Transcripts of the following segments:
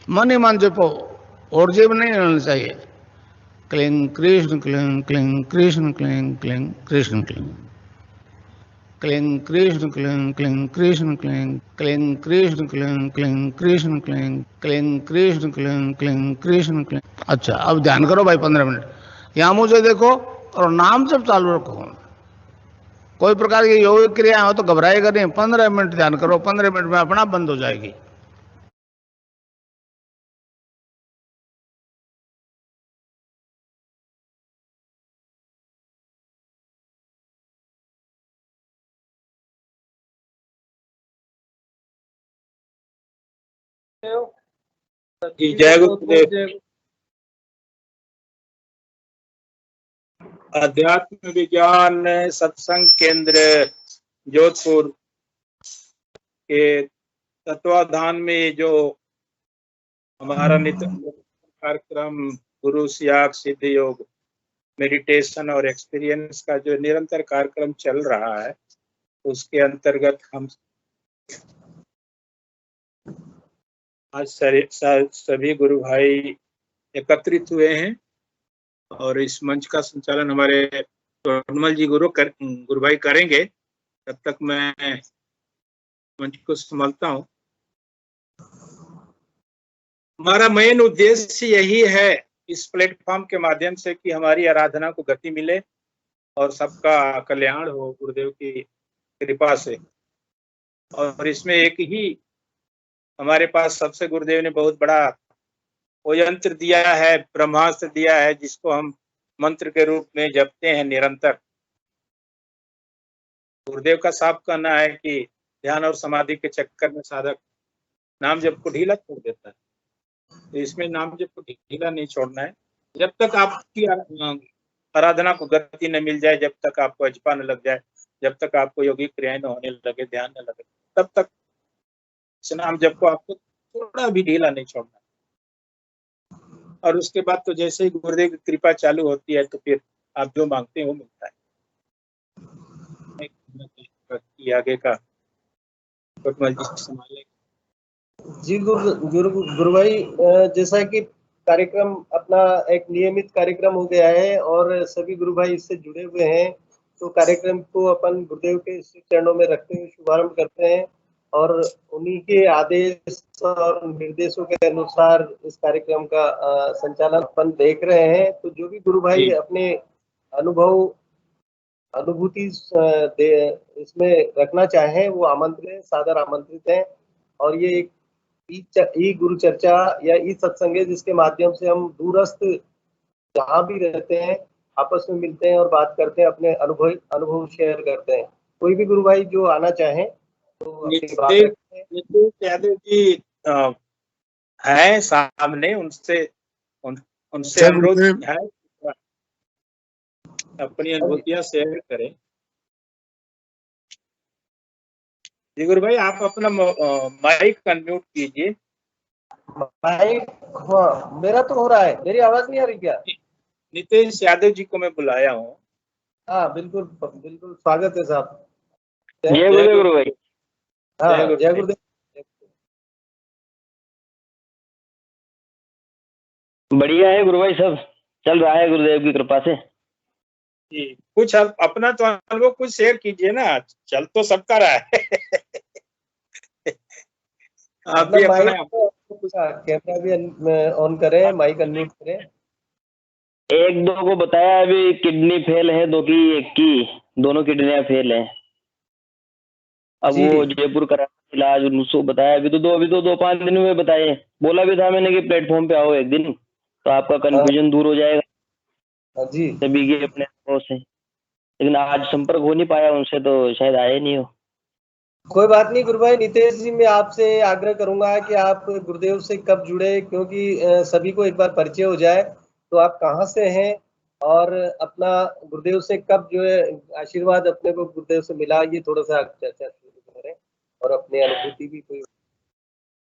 मन ही मन जपो, और जेब नहीं रहना चाहिए। Cling Krishna cling cling Krishna cling cling Krishna cling cling Krishna cling cling Krishna cling cling Krishna cling cling Krishna cling cling Krishna cling cling Krishna cling. अच्छा, अब ध्यान करो भाई 15 मिनट। यहां मुझे देखो और नाम जब चालू रखो। कोई प्रकार की योग क्रिया हो तो घबराएगा नहीं। 15 मिनट ध्यान करो, 15 मिनट में अपना बंद हो जाएगी। जी जय गुरुदेव। अध्यात्म विज्ञान सत्संग केंद्र जोधपुर के तत्वाधान में जो हमारा नित्य कार्यक्रम गुरु सियाग सिद्ध योग मेडिटेशन और एक्सपीरियंस का जो निरंतर कार्यक्रम चल रहा है, उसके अंतर्गत हम आज सभी गुरु भाई एकत्रित हुए हैं और इस मंच का संचालन हमारे टोनमल जी गुरु भाई करेंगे। तब तक मैं मंच को संभालता हूँ। हमारा मेन उद्देश्य यही है इस प्लेटफॉर्म के माध्यम से कि हमारी आराधना को गति मिले और सबका कल्याण हो गुरुदेव की कृपा से। और इसमें एक ही हमारे पास सबसे गुरुदेव ने बहुत बड़ा वो यंत्र दिया है, ब्रह्मास्त्र दिया है, जिसको हम मंत्र के रूप में जपते हैं निरंतर। गुरुदेव का साफ कहना है कि ध्यान और समाधि के चक्कर में साधक नाम जप को ढीला छोड़ देता है, तो इसमें नाम जप को ढीला नहीं छोड़ना है। जब तक आपकी आराधना को गति न मिल जाए, जब तक आपको अजपा न लग जाए, जब तक आपको योगिक क्रियाएं न होने लगे, ध्यान न लगे, तब तक नाम जप को आपको थोड़ा भी ढीला नहीं छोड़ना। और उसके बाद तो जैसे ही गुरुदेव की कृपा चालू होती है तो फिर आप जो मांगते हैं वो मिलता है। आगे का संभाले। जी गुरु भाई, जैसा कि कार्यक्रम अपना एक नियमित कार्यक्रम हो गया है और सभी गुरु भाई इससे जुड़े हुए हैं, तो कार्यक्रम को अपन गुरुदेव के चरणों में रखते हुए शुभारंभ करते हैं और उन्हीं के आदेश और निर्देशों के अनुसार इस कार्यक्रम का संचालन अपन देख रहे हैं। तो जो भी गुरु भाई अपने अनुभूति इसमें रखना चाहें वो आमंत्रित, सादर आमंत्रित हैं। और ये एक ई गुरु चर्चा या ई सत्संग है जिसके माध्यम से हम दूरस्थ जहाँ भी रहते हैं आपस में मिलते हैं और बात करते हैं, अपने अनुभव शेयर करते हैं। कोई भी गुरु भाई जो आना चाहें तो अपनी बात यादव जी है सामने, उनसे अनुरोध है अपनी अनुभूतियां शेयर करें। जी गुरु भाई, आप अपना माइक अनम्यूट कीजिए। माइक मेरा तो हो रहा है, मेरी आवाज नहीं आ रही क्या? नितेश यादव जी को मैं बुलाया हूँ। हाँ बिल्कुल बिल्कुल, स्वागत है साहब। जय गुरुदेव गुरु भाई। हाँ जय गुरुदेव। बढ़िया है गुरु भाई, सब चल रहा है गुरुदेव की कृपा से। जी, कुछ अपना तो अनुभव कुछ शेयर कीजिए ना, चल तो सबका रहा है। आप भी अपना कैमरा भी ऑन करें, माइक अनम्यूट करें। एक दो को बताया अभी किडनी फेल है, दो की एक की, दोनों किडनियां फेल है। अब वो जयपुर करा इलाज, उनको बताया अभी तो 2-5 दिन में बताए। बोला भी था मैंने कि प्लेटफॉर्म पे आओ एक दिन तो आपका कंफ्यूजन दूर हो जाएगा जी सभी के अपने अनुभव से। लेकिन आज संपर्क हो नहीं पाया उनसे, तो शायद आए नहीं हो। कोई बात नहीं गुरु भाई। नितेश जी, मैं आपसे आग्रह करूंगा कि आप गुरुदेव से कब जुड़े, क्योंकि सभी को एक बार परिचय हो जाए। तो आप कहाँ से हैं और अपना गुरुदेव से कब जो है आशीर्वाद अपने को गुरुदेव से मिला, ये थोड़ा सा चर्चा शुरू करें और अपनी अनुभूति भी कोई।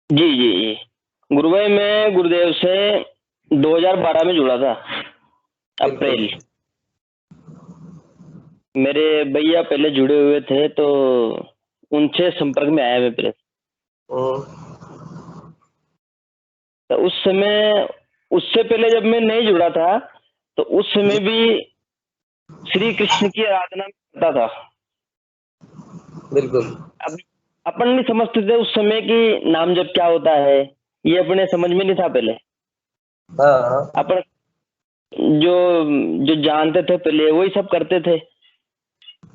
जी जी जी गुरु भाई, मैं गुरुदेव से 2012 में जुड़ा था, अप्रैल। मेरे भैया पहले जुड़े हुए थे तो उनसे संपर्क में आया मैं पहले। तो उस समय, उससे पहले जब मैं नहीं जुड़ा था तो उस समय भी श्री कृष्ण की आराधना करता था। बिल्कुल। अब अपन नहीं समझते थे उस समय कि नाम जप क्या होता है, ये अपने समझ में नहीं था पहले। हाँ हाँ अपन जो जो जानते थे पहले वही सब करते थे।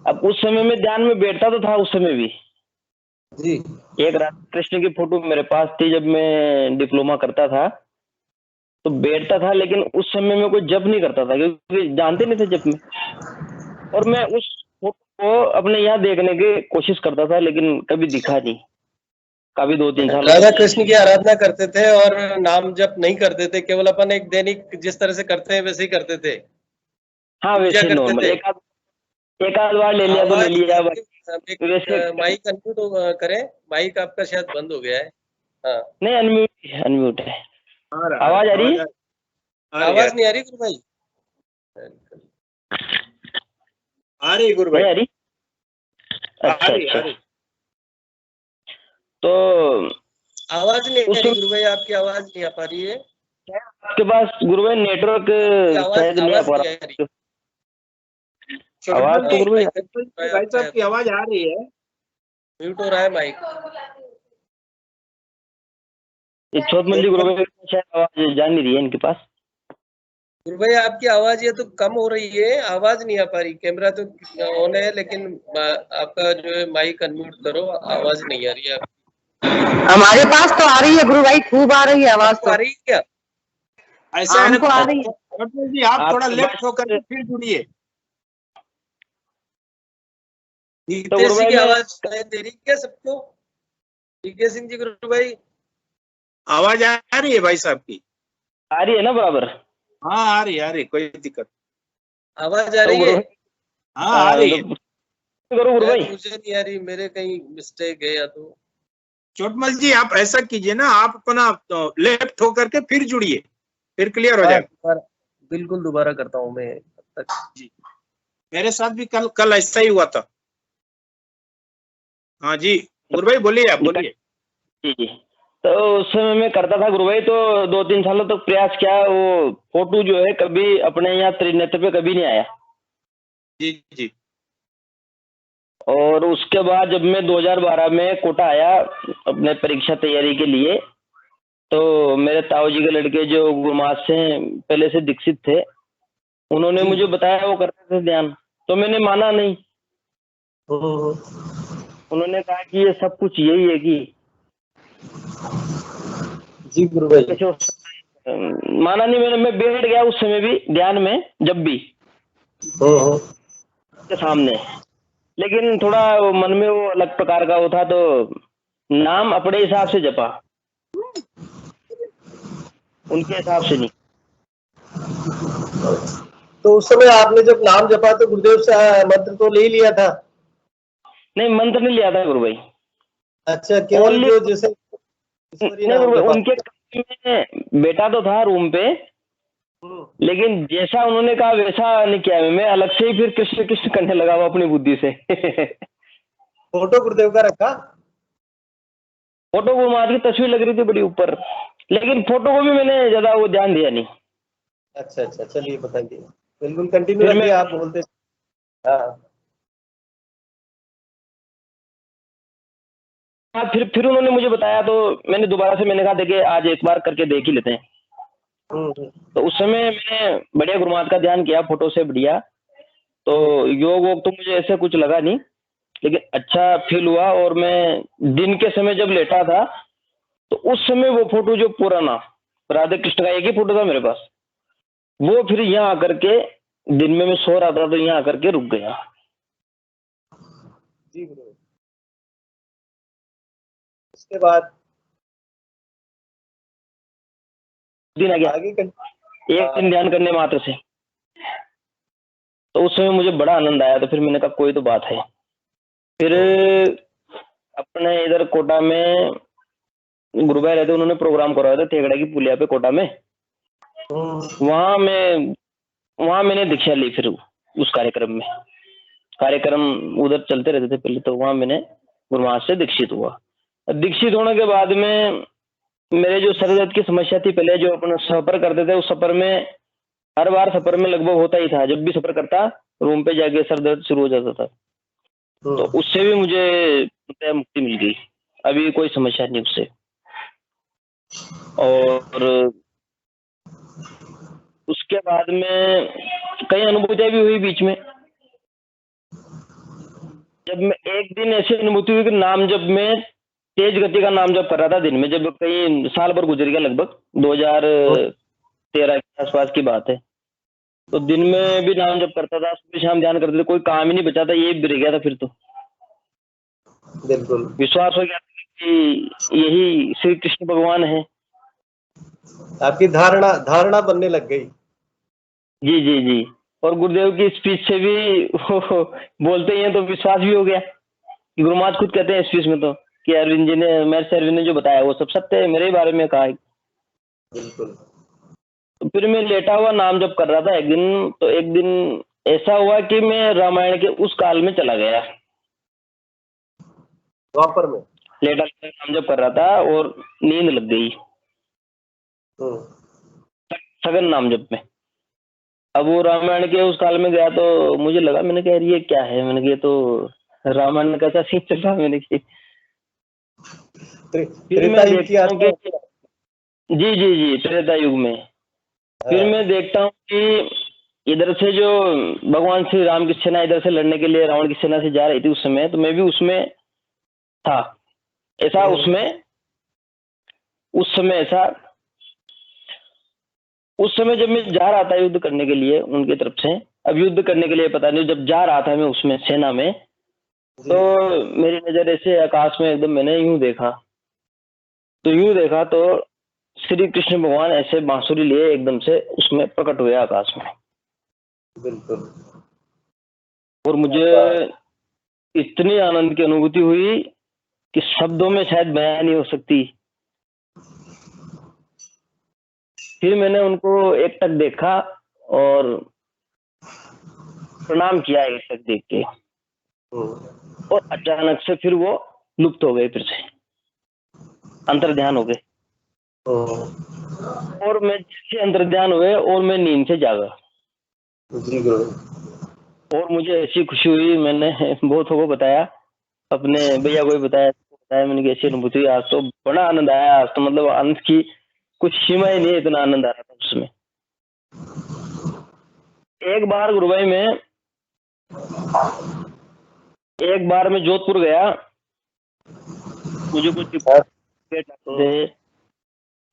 अब उस समय में ध्यान में बैठता तो था उस समय भी। जी। एक राधा कृष्ण की फोटो मेरे पास थी जब मैं डिप्लोमा करता था, तो बैठता था, लेकिन उस समय में कोई जप नहीं करता था क्योंकि जानते नहीं थे जप में। और मैं उस फोटो को अपने यहाँ देखने की कोशिश करता था, लेकिन कभी दिखा नहीं, कभी 2-3 साल राधा कृष्ण की आराधना करते थे और नाम जप नहीं करते थे, केवल अपन एक दैनिक जिस तरह से करते हैं वैसे ही करते थे, हाँ पूजा वैसे करते नॉर्मल थे। एक आध बार ले लिया तो ले आवाज लिया आपकी वैसे। एक माइक अनम्यूट करें, माइक आपका शायद बंद हो गया है। हाँ, नहीं, अनम्यूट अनम्यूट है। आ रहा आवाज आ रही है? आवाज नहीं आ रही गुरु भाई? आ रही गुरु भाई, नहीं आ रही? आ अच्छा रही अच्छा। तो आवाज नहीं आ उस रही गुरु भाई, आपकी आवाज नहीं आ पा रही है। आपके पास गुरु भाई नेटवर्क शायद नहीं आ आवाज पा नहीं आ रही। रहा। छोटे आवाज तो गुरु भाई भाई साहब की आवाज आ रही है। म्यूट हो रहा है माइक। ये छोटमल जी गुरु भाई शायद आवाज जा नहीं रही है इनके पास। गुरु भाई आपकी आवाज ये तो कम हो रही है, आवाज नहीं आ पा रही। कैमरा तो ऑन है लेकिन आपका जो है माइक अनम्यूट करो, आवाज नहीं आ रही है आपकी। हमारे पास तो आ रही है गुरु भाई, खूब आ रही है आवाज। आपको आ रही है क्या? ऐसा है हमको आ रही है। छोटे जी, आप थोड़ा लेफ्ट होकर के फिर जुड़िए। नीतेश जी की आवाज सुनाई दे रही है क्या सबको? नीतेश सिंह जी गुरु भाई, आवाज आ रही है भाई साहब की? आ रही है ना बराबर? हाँ आ रही, कोई दिक्कत। आवाज आ रही है? हाँ आ रही है। करो गुरु भाई। मुझे नहीं आ रही, मेरे कहीं मिस्टेक है या तो। चोटमल जी आप ऐसा कीजिए ना, आप अपना लेफ्ट होकर के फिर जुड़िए, फिर क्लियर हो जाएगा। बिल्कुल दोबारा करता हूँ मैं तब तक। जी, मेरे साथ भी कल ऐसा ही हुआ था। हाँ जी गुरु भाई बोलिए, आप बोलिए। जी जी। तो उस समय में करता था गुरु भाई, तो 2-3 सालों तक प्रयास किया। वो फोटो जो है कभी अपने यहाँ त्रिनेत्र पे कभी नहीं आया। जी जी। और उसके बाद जब मैं 2012 में कोटा आया अपने परीक्षा तैयारी के लिए, तो मेरे ताऊ जी के लड़के जो गुरुमात से पहले से दीक्षित थे, उन्होंने मुझे बताया वो करते थे ध्यान, तो मैंने माना नहीं। उन्होंने कहा कि ये सब कुछ यही है कि जी गुरु भाई। माना नहीं मैंने। मैं बैठ गया उस समय भी ध्यान में, जब भी के सामने, लेकिन थोड़ा मन में वो अलग प्रकार का वो था, तो नाम अपने हिसाब से जपा, उनके हिसाब से नहीं। तो उस समय आपने जब नाम जपा तो गुरुदेव से मंत्र तो ले लिया था? नहीं, मंत्र नहीं लिया था गुरु भाई। अच्छा, केवल जो जैसे नहीं गुरु भाई, उनके में बैठा तो था रूम पे, लेकिन जैसा उन्होंने कहा वैसा नहीं किया। मैं अलग से ही फिर कृष्ण कृष्ण करने लगा वो अपनी बुद्धि से। फोटो गुरुदेव का रखा? फोटो गुरु महाराज की तस्वीर लग रही थी बड़ी ऊपर, लेकिन फोटो को भी मैंने ज्यादा वो ध्यान दिया नहीं। अच्छा अच्छा, चलिए बताइए, बिल्कुल कंटिन्यू रखिए, आप बोलते। हाँ हाँ, फिर उन्होंने मुझे बताया, तो मैंने दोबारा से मैंने कहा देखिए आज एक बार करके देख ही लेते हैं। तो उस समय मैंने बढ़िया गुरु महाराज का ध्यान किया, फोटो से बढ़िया। तो योग वोग तो मुझे ऐसे कुछ लगा नहीं, लेकिन अच्छा फील हुआ। और मैं दिन के समय जब लेटा था, तो उस समय वो फोटो जो पुराना राधे कृष्ण का एक ही फोटो था मेरे पास, वो फिर यहाँ आकर के दिन में मैं सो रहा था तो यहाँ आकर के रुक गया। जी गुरु। उसके बाद दिन आ गया, एक दिन ध्यान करने मात्र से, तो उस समय मुझे बड़ा आनंद आया। तो फिर मैंने कहा कोई तो बात है। फिर अपने इधर कोटा में गुरु भाई रहते, उन्होंने प्रोग्राम करवाया था थेगड़ा की पुलिया पे कोटा में। वहां मैंने दीक्षा ली। फिर उस कार्यक्रम उधर चलते रहते थे पहले, तो वहां मैंने गुरु महाराज से दीक्षित हुआ। दीक्षित होने के बाद में मेरे जो सर दर्द की समस्या थी पहले, जो अपन सफर करते थे, उस सफर में हर बार सफर में लगभग होता ही था, जब भी सफर करता रूम पे जाके सर दर्द शुरू हो जाता था। तो उससे भी मुझे मुक्ति मिल गई, अभी कोई समस्या नहीं उससे। और उसके बाद में कई अनुभूतियां भी हुई बीच में। जब मैं एक दिन ऐसी अनुभूति हुई कि नाम जब मैं तेज गति का नाम जब कर रहा था दिन में, जब कई साल भर गुजर गया, लगभग 2013 के आसपास की बात है। तो दिन में भी नाम जब करता था, सुबह शाम ध्यान करते थे, कोई काम ही नहीं बचा था, ये बिर गया था। फिर तो बिल्कुल विश्वास हो गया कि यही श्री कृष्ण भगवान है। आपकी धारणा बनने लग गई। जी जी जी। और गुरुदेव की स्पीच से भी वो बोलते ही हैं तो विश्वास भी हो गया। गुरु महाराज खुद कहते हैं स्पीच में तो कि अरविंद जी ने, महर्षि अरविंद ने जो बताया वो सब सत्य है, मेरे ही बारे में कहा है। बिल्कुल। तो फिर मैं लेटा हुआ नाम जब कर रहा था एक दिन, तो एक दिन ऐसा हुआ कि मैं रामायण के उस काल में चला गया, द्वापर में लेटा लेटा नाम जब कर रहा था और नींद लग गई सघन नाम जप में। अब वो रामायण के उस काल में गया तो मुझे लगा, मैंने कहा ये क्या है, मैंने कहा ये तो रामायण का कैसा सीन चल रहा है। मैंने कहा फिर मैं देखता हूँ कि जी जी जी त्रेता युग में फिर मैं देखता हूँ कि इधर से जो भगवान श्री राम की सेना इधर से लड़ने के लिए रावण की सेना से जा रही थी उस समय, तो मैं भी उसमें था। ऐसा उस समय जब मैं जा रहा था युद्ध करने के लिए उनकी तरफ से, अब युद्ध करने के लिए पता नहीं, जब जा रहा था मैं उसमें सेना में, तो मेरी नजर ऐसे आकाश में एकदम मैंने यूं देखा तो श्री कृष्ण भगवान ऐसे बांसुरी लिए एकदम से उसमें प्रकट हुए आकाश में। बिल्कुल। और मुझे इतनी आनंद की अनुभूति हुई कि शब्दों में शायद बयान नहीं हो सकती। फिर मैंने उनको एक टक देखा और प्रणाम किया एक टक देख के, और अचानक से फिर वो लुप्त हो गए, फिर से अंतर्ध्यान हो गए। और मैं जैसे अंतर्ध्यान हुए और मैं नींद से जागा जी गुरु। और मुझे ऐसी खुशी हुई, मैंने बहुतों को बताया, अपने भैया को भी बताया मैंने कैसी अनुभूति। आज तो बड़ा आनंद आया, आज तो मतलब आनंद की कुछ सीमा ही नहीं, इतना आनंद आ रहा था उसमें। एक बार मैं जोधपुर गया, मुझे कुछ थे,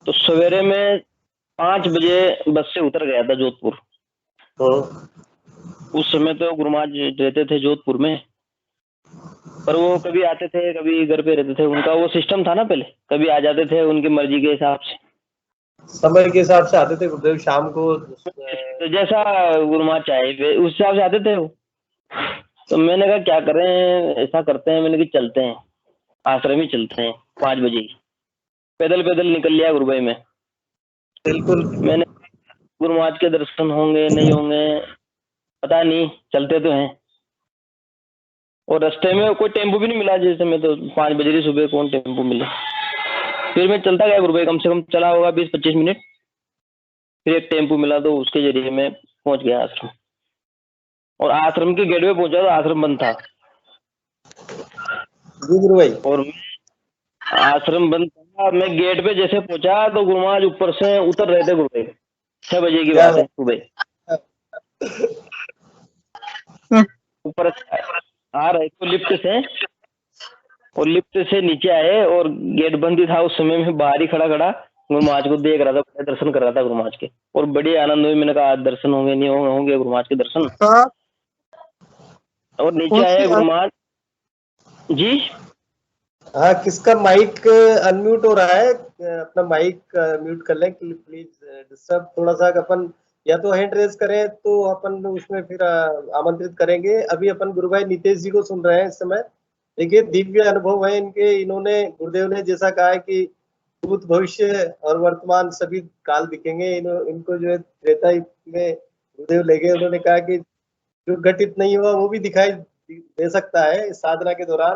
तो सवेरे में 5 बजे बस से उतर गया था जोधपुर। उस समय तो गुरु महाराज रहते थे जोधपुर में, पर वो कभी आते थे कभी घर पे रहते थे। उनका वो सिस्टम था ना, पहले कभी आ जाते थे उनकी मर्जी के हिसाब से, समय के हिसाब से आते थे गुरुदेव शाम को, तो जैसा गुरु महाराज चाहे उस हिसाब से आते थे वो। तो मैंने कहा क्या करें, ऐसा करते हैं, मैंने कहा चलते हैं आश्रम ही चलते हैं। 5 बजे पैदल निकल लिया गुरु भाई में। बिल्कुल। मैंने गुरु महाराज के दर्शन होंगे नहीं होंगे पता नहीं, चलते तो हैं। और रास्ते में कोई टेम्पो भी नहीं मिला, जैसे मैं तो 5 बजे सुबह कौन टेम्पो मिले। फिर मैं चलता गया गुरु भाई, कम से कम चला होगा 20-25 मिनट। फिर एक टेम्पो मिला तो उसके जरिए मैं पहुंच गया आश्रम। और आश्रम के गेट पे पहुंचा तो आश्रम बंद था। जी गुरु भाई। और आश्रम बंद था, मैं गेट पे जैसे पहुंचा तो गुरु महाराज ऊपर से उतर रहे थे गुरु भाई। 6 बजे की बात है सुबह, ऊपर आ रहे तो लिफ्ट से, और लिफ्ट से नीचे आए और गेट बंद ही था उस समय। में बाहर ही खड़ा गुरु महाराज को देख रहा था, दर्शन कर रहा था गुरु महाराज के, और बड़ी आनंद हुई। मैंने कहा आज दर्शन होंगे नहीं होंगे गुरु महाराज के दर्शन। और नीचे आए गुरु महाराज जी। हाँ, किसका माइक अनम्यूट हो रहा है, अपना माइक म्यूट कर लें प्लीज। डिस्टर्ब थोड़ा सा, अपन या तो हैंड रेज करें तो अपन उसमें फिर आमंत्रित करेंगे। अभी अपन गुरु भाई नितेश जी को सुन रहे हैं इस समय। देखिए दिव्य अनुभव है इनके। इन्होंने, गुरुदेव ने जैसा कहा है कि भूत भविष्य और वर्तमान सभी काल दिखेंगे। इनको जो है त्रेता युग में गुरुदेव ले गए। उन्होंने कहा कि जो घटित नहीं हुआ वो भी दिखाई दे सकता है इस साधना के दौरान।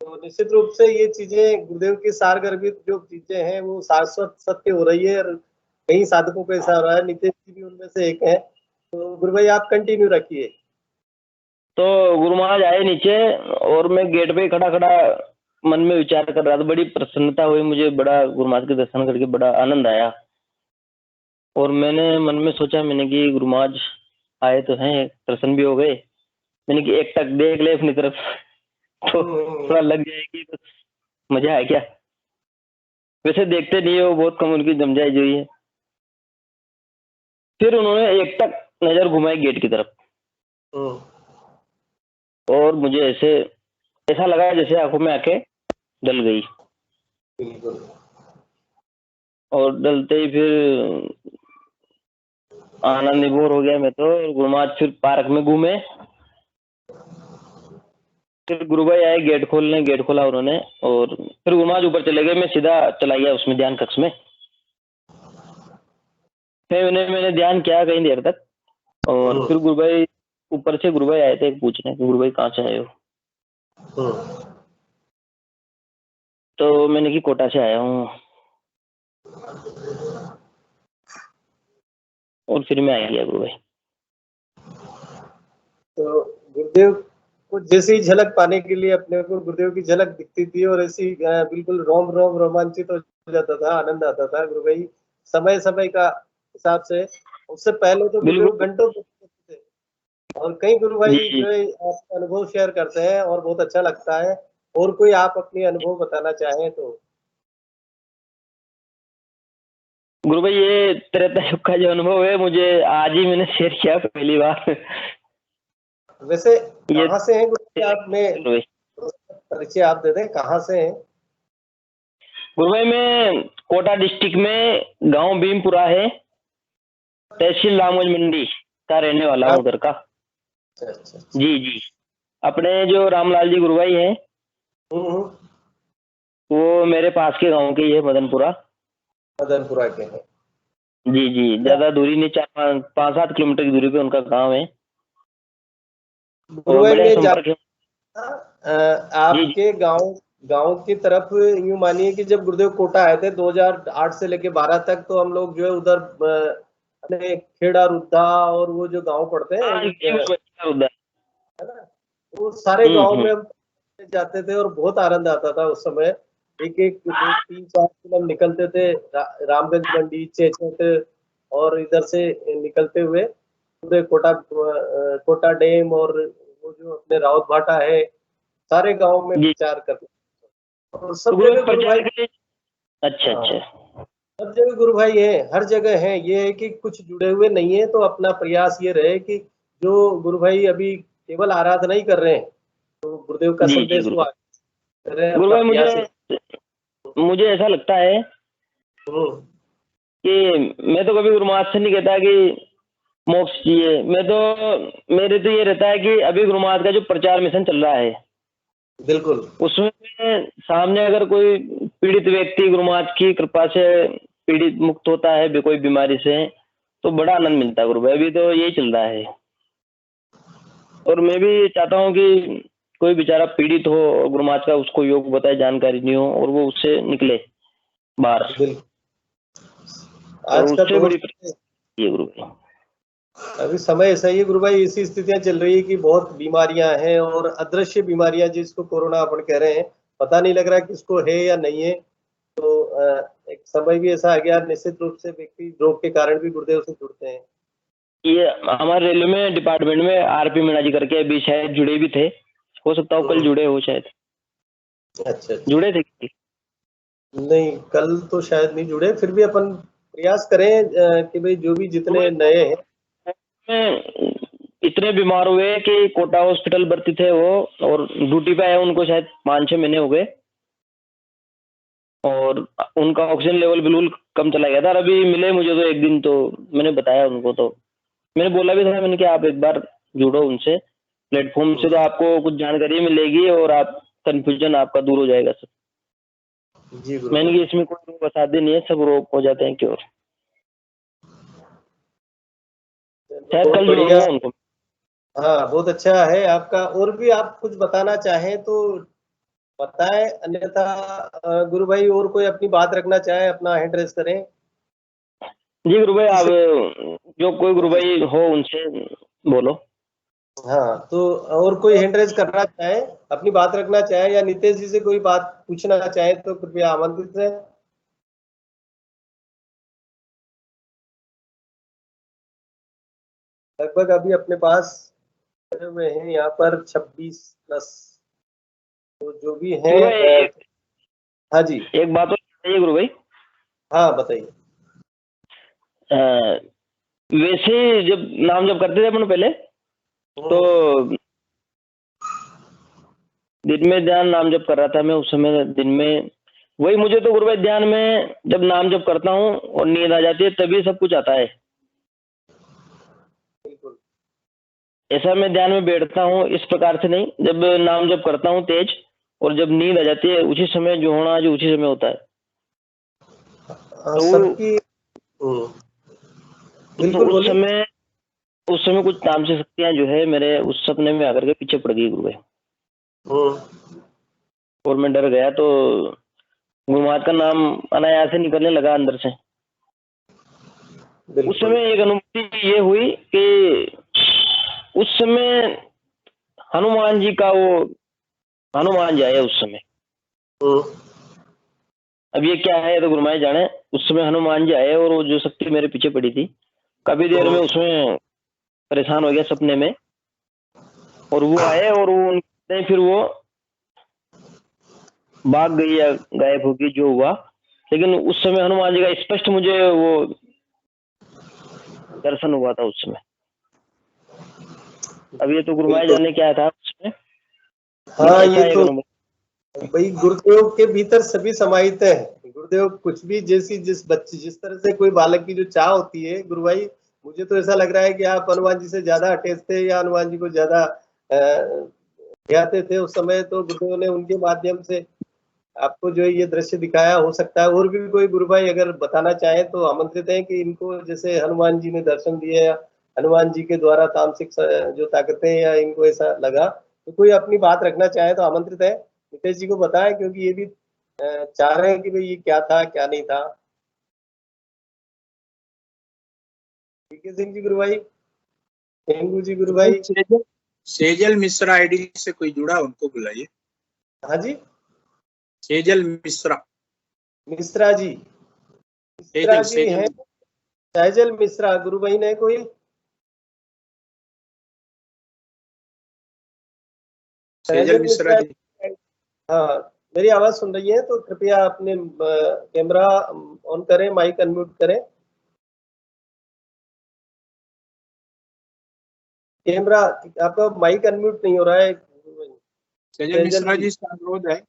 तो निश्चित रूप से ये चीजें गुरुदेव की सारगर्भित जो चीजें हैं वो शाश्वत सत्य हो रही है, और कई साधकों को ऐसा हो रहा है, नितेश जी भी उनमें से एक है। तो गुरु भाई आप कंटिन्यू रखिए। तो गुरु महाराज आए नीचे और मैं गेट पे खड़ा खड़ा मन में विचार कर रहा था। बड़ी प्रसन्नता हुई मुझे, बड़ा गुरु महाराज के दर्शन करके बड़ा आनंद आया। और मैंने मन में सोचा, मैंने कि गुरु महाराज आए तो हैं, प्रसन्न भी हो गए। मैंने कि एक टक देख ले अपनी तरफ तो थोड़ा लग जाएगी, बस मजा है क्या। वैसे देखते नहीं हो, बहुत कम उनकी जमजाई हुई है। फिर उन्होंने एक टक नजर घुमाई गेट की तरफ, और मुझे ऐसा लगा जैसे आंखों में आंखें डल गई। बिल्कुल। और डलते ही फिर आनंद विभोर हो गया मैं तो। गुरु महाराज फिर पार्क में घूमे, फिर गुरु भाई आए गेट खोलने, गेट खोला उन्होंने, और फिर गुरु महाराज ऊपर चले गए। मैं सीधा चला गया उसमें ध्यान कक्ष में। फिर मैंने ध्यान किया कई देर तक, और फिर गुरु भाई ऊपर से गुरु भाई आए थे पूछने कि गुरु भाई कहाँ से आए हो। तो मैंने कि कोटा से आया हूँ। और फिर मैं आ गया गुरु भाई। तो गुरुदेव को जैसी झलक पाने के लिए अपने को गुरुदेव की झलक दिखती थी, और ऐसी बिल्कुल रोम रोम रोमांचित हो जाता था, आनंद आता था। गुरु भाई समय समय का हिसाब से, उससे पहले तो गुरुदेव घंटों थे, और कई गुरु भाई जो है आपका अनुभव शेयर करते हैं और बहुत अच्छा लगता है। और कोई आप अपनी अनुभव बताना चाहें तो। गुरु भाई ये त्रेता युग का जो अनुभव है, मुझे आज ही मैंने शेयर किया पहली बार। वैसे कहाँ से हैं गुरु भाई आप? में परिचय आप दे दें, कहाँ से हैं? गुरु भाई मैं कोटा डिस्ट्रिक्ट में गांव भीमपुरा है, तहसील रामगंज मंडी का रहने वाला हूँ, उधर का। अच्छा। जी जी। अपने जो रामलाल जी गुरु भाई हैं, वो मेरे पास के गांव के ही है, मदनपुरा के हैं। जी जी, ज्यादा दूरी नहीं, 5-7 किलोमीटर की दूरी पे उनका गांव है। गुरु भाई में आपके गांव की तरफ यूं मानिए कि जब गुरुदेव कोटा आए थे 2008 से लेके 12 तक, तो हम लोग जो है उधर अपने खेड़ा रुद्धा और वो जो गांव पड़ते हैं है ना, वो सारे गांव में हम जाते थे और बहुत आनंद आता था उस समय। एक 3-4 दिन हम निकलते थे, रामगंज मंडी, चेचट, और इधर से निकलते हुए पूरे कोटा डैम और वो जो अपने राउत भाटा है, सारे गांव में प्रचार करते। और सब जगह गुरु भाई, अच्छा सब जगह गुरु भाई है, हर जगह है। ये है कि कुछ जुड़े हुए नहीं है, तो अपना प्रयास ये रहे कि जो गुरु भाई अभी केवल आराधना ही कर रहे हैं, तो गुरुदेव का संदेश को गुरु भाई मुझे ऐसा लगता है कि मैं तो कभी गुरु महाराज से नहीं कहता कि मोक्ष चाहिए। मेरे तो ये रहता है कि अभी गुरु महाराज का जो प्रचार मिशन चल रहा है, बिल्कुल, उसमें सामने अगर कोई पीड़ित व्यक्ति गुरु महाराज की कृपा से पीड़ित मुक्त होता है कोई बीमारी से, तो बड़ा आनंद मिलता है गुरु भाई। अभी तो यही चल रहा है, और मैं भी चाहता हूँ कि कोई बेचारा पीड़ित हो और गुरु महाराज का उसको योग बताए, जानकारी नहीं हो, और वो उससे निकले बाहर। आज का बड़ी गुरु भाई अभी समय ऐसा ही है गुरु भाई, ऐसी स्थितियां चल रही है कि बहुत बीमारियां हैं, और अदृश्य बीमारियां जिसको कोरोना अपन कह रहे हैं, पता नहीं लग रहा किसको है या नहीं है। तो एक समय भी ऐसा आ गया, निश्चित रूप से व्यक्ति रोग के कारण भी गुरुदेव से जुड़ते हैं। ये हमारे रेलवे में डिपार्टमेंट में आरपी मीणा जी करके अभी शायद जुड़े भी थे, हो सकता हो कल जुड़े हो शायद। अच्छा। जुड़े थे नहीं, कल तो शायद नहीं जुड़े, फिर भी अपन प्रयास करें कि भाई जो भी जितने नए हैं। इतने बीमार हुए कि कोटा हॉस्पिटल भर्ती थे वो, और ड्यूटी पे आए उनको शायद 5-6 महीने हो गए, और उनका ऑक्सीजन लेवल बिल्कुल कम चला गया था। अभी मिले मुझे तो एक दिन, तो मैंने बताया उनको, तो मैंने बोला भी था, मैंने कि आप एक बार जुड़ो उनसे, प्लेटफॉर्म से तो आपको कुछ जानकारी मिलेगी और आप कंफ्यूजन आपका दूर हो जाएगा सब। मैंने कि इसमें कोई रोग असाध्य नहीं है, सब रोग हो जाते हैं क्योर। शायद कल जुड़ूंगा उनको। हाँ, बहुत अच्छा है आपका। और भी आप कुछ बताना चाहें तो बताएं, अन्यथा गुरु भाई और कोई अपनी बात रखना चाहे अपना हैंड रेस करें। जी गुरु भाई, आप जो कोई गुरु भाई हो उनसे बोलो। हाँ, तो और कोई हैंड रेस करना चाहे, अपनी बात रखना चाहे, या नितेश जी से कोई बात पूछना चाहे तो कृपया आमंत्रित है। लगभग अभी अपने पास करे हुए हैं यहाँ पर 26+, तो जो भी है। गुरु भाई हाँ जी, एक बात और बताइए गुरु भाई। हाँ बताइए। वैसे जब नाम जब करते थे अपन पहले, तो दिन में ध्यान नाम जब कर रहा था मैं उस समय दिन में, वही मुझे तो गुरु भाई ध्यान में जब नाम जब करता हूँ और नींद आ जाती है तभी सब कुछ आता है। बिल्कुल। ऐसा मैं ध्यान में बैठता हूँ इस प्रकार से नहीं, जब नाम जब करता हूँ तेज और जब नींद आ जाती है उसी समय जो होना जो उसी समय होता है। तो सबकी बिल्कुल उस बोलिए। समय कुछ तामसिक शक्तियां जो है मेरे उस सपने में आकर के पीछे पड़ गई गुरु भाई, और मैं डर गया। तो गुरु महाराज का नाम अनायास से निकलने लगा अंदर से। उस समय एक अनुभूति ये हुई कि उस समय हनुमान जी का वो हनुमान जी आए उस समय। अब ये क्या है तो गुरु महाराज जाने। उस समय हनुमान जी आए और वो जो शक्ति मेरे पीछे पड़ी थी, काफी देर में उसमें परेशान हो गया सपने में, और वो आए और वो फिर वो भाग गई या गायब हो गई जो हुआ। लेकिन उस समय हनुमान जी का स्पष्ट मुझे वो दर्शन हुआ था उस समय। अब ये तो गुरु महाराज जाने क्या था उसमें। हाँ, ये तो भाई गुरुदेव के भीतर सभी समाहित है। गुरुदेव कुछ भी जिस तरह से कोई बालक की जो चाह होती है, गुरु भाई मुझे तो ऐसा लग रहा है कि आप हनुमान जी से ज्यादा अटैच थे या हनुमान जी को ज्यादा ध्याते थे उस समय, तो गुरुदेव ने उनके माध्यम से आपको जो ये दृश्य दिखाया। हो सकता है और भी कोई गुरु भाई अगर बताना चाहे तो आमंत्रित है कि इनको जैसे हनुमान जी ने दर्शन दिए या हनुमान जी के द्वारा तामसिक जो ताकतें या इनको ऐसा लगा, तो कोई अपनी बात रखना चाहे तो आमंत्रित है। नितेश जी को बताएं, क्योंकि ये भी चाह रहे हैं कि भाई ये क्या था क्या नहीं था। पीके सिंह जी गुरु भाई, टेंगू जी गुरु भाई। सेजल मिश्रा आईडी से कोई जुड़ा, उनको बुलाइए। हाँ जी, सेजल मिश्रा। मिश्रा जी, मिश्रा जी हैं। सैजल मिश्रा गुरु भाई ने कोई। सेजल मिश्रा जी। हाँ, मेरी आवाज सुन रही है तो कृपया अपने कैमरा ऑन करें, माइक अनम्यूट करें। कैमरा आपका माइक अनम्यूट नहीं हो रहा है। सेजल मिश्रा जी से अनुरोध है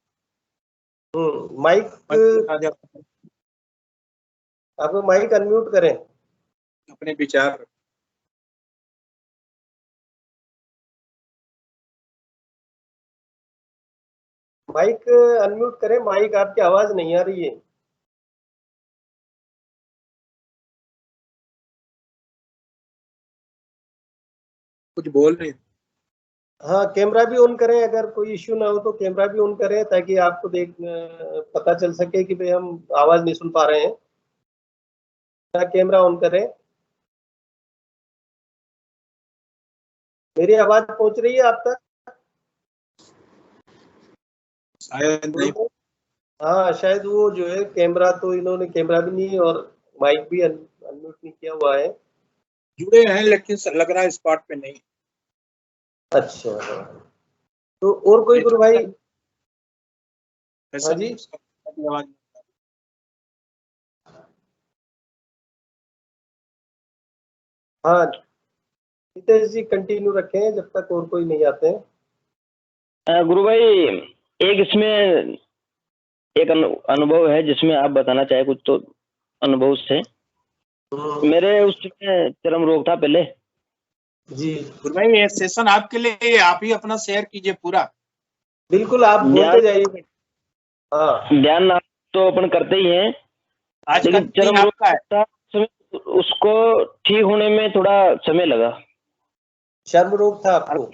माइक आपको माइक अनम्यूट करें, अपने विचार। माइक अनम्यूट करें। माइक आपकी आवाज नहीं आ रही है। कुछ बोल रहे। हाँ, कैमरा भी ऑन करें, अगर कोई इश्यू ना हो तो कैमरा भी ऑन करें ताकि आपको पता चल सके कि भाई हम आवाज नहीं सुन पा रहे हैं। कैमरा ऑन करें। मेरी आवाज पहुंच रही है आप तक? शायद नहीं। हाँ, शायद वो जो है कैमरा, तो इन्होंने कैमरा भी नहीं और माइक भी अनम्यूट नहीं किया हुआ है। जुड़े हैं लेकिन लग रहा है स्पॉट पे नहीं। अच्छा, तो और कोई गुरु भाई? हाँ जी। हाँ, नितेश जी कंटिन्यू रखें जब तक और कोई नहीं आते हैं। गुरु भाई एक इसमें एक अनुभव है जिसमें आप बताना चाहे कुछ तो अनुभव से। मेरे उसमें चरम रोग था पहले जी। गुरु भाई ये सेशन आपके लिए, आप ही अपना शेयर कीजिए पूरा। बिल्कुल, आप बोलते जाइए। हाँ, ध्यान तो अपन करते ही हैं, आज लेकिन का चरम रोग था उसको ठीक होने में थोड़ा समय लगा। चर्म रोग था आपको?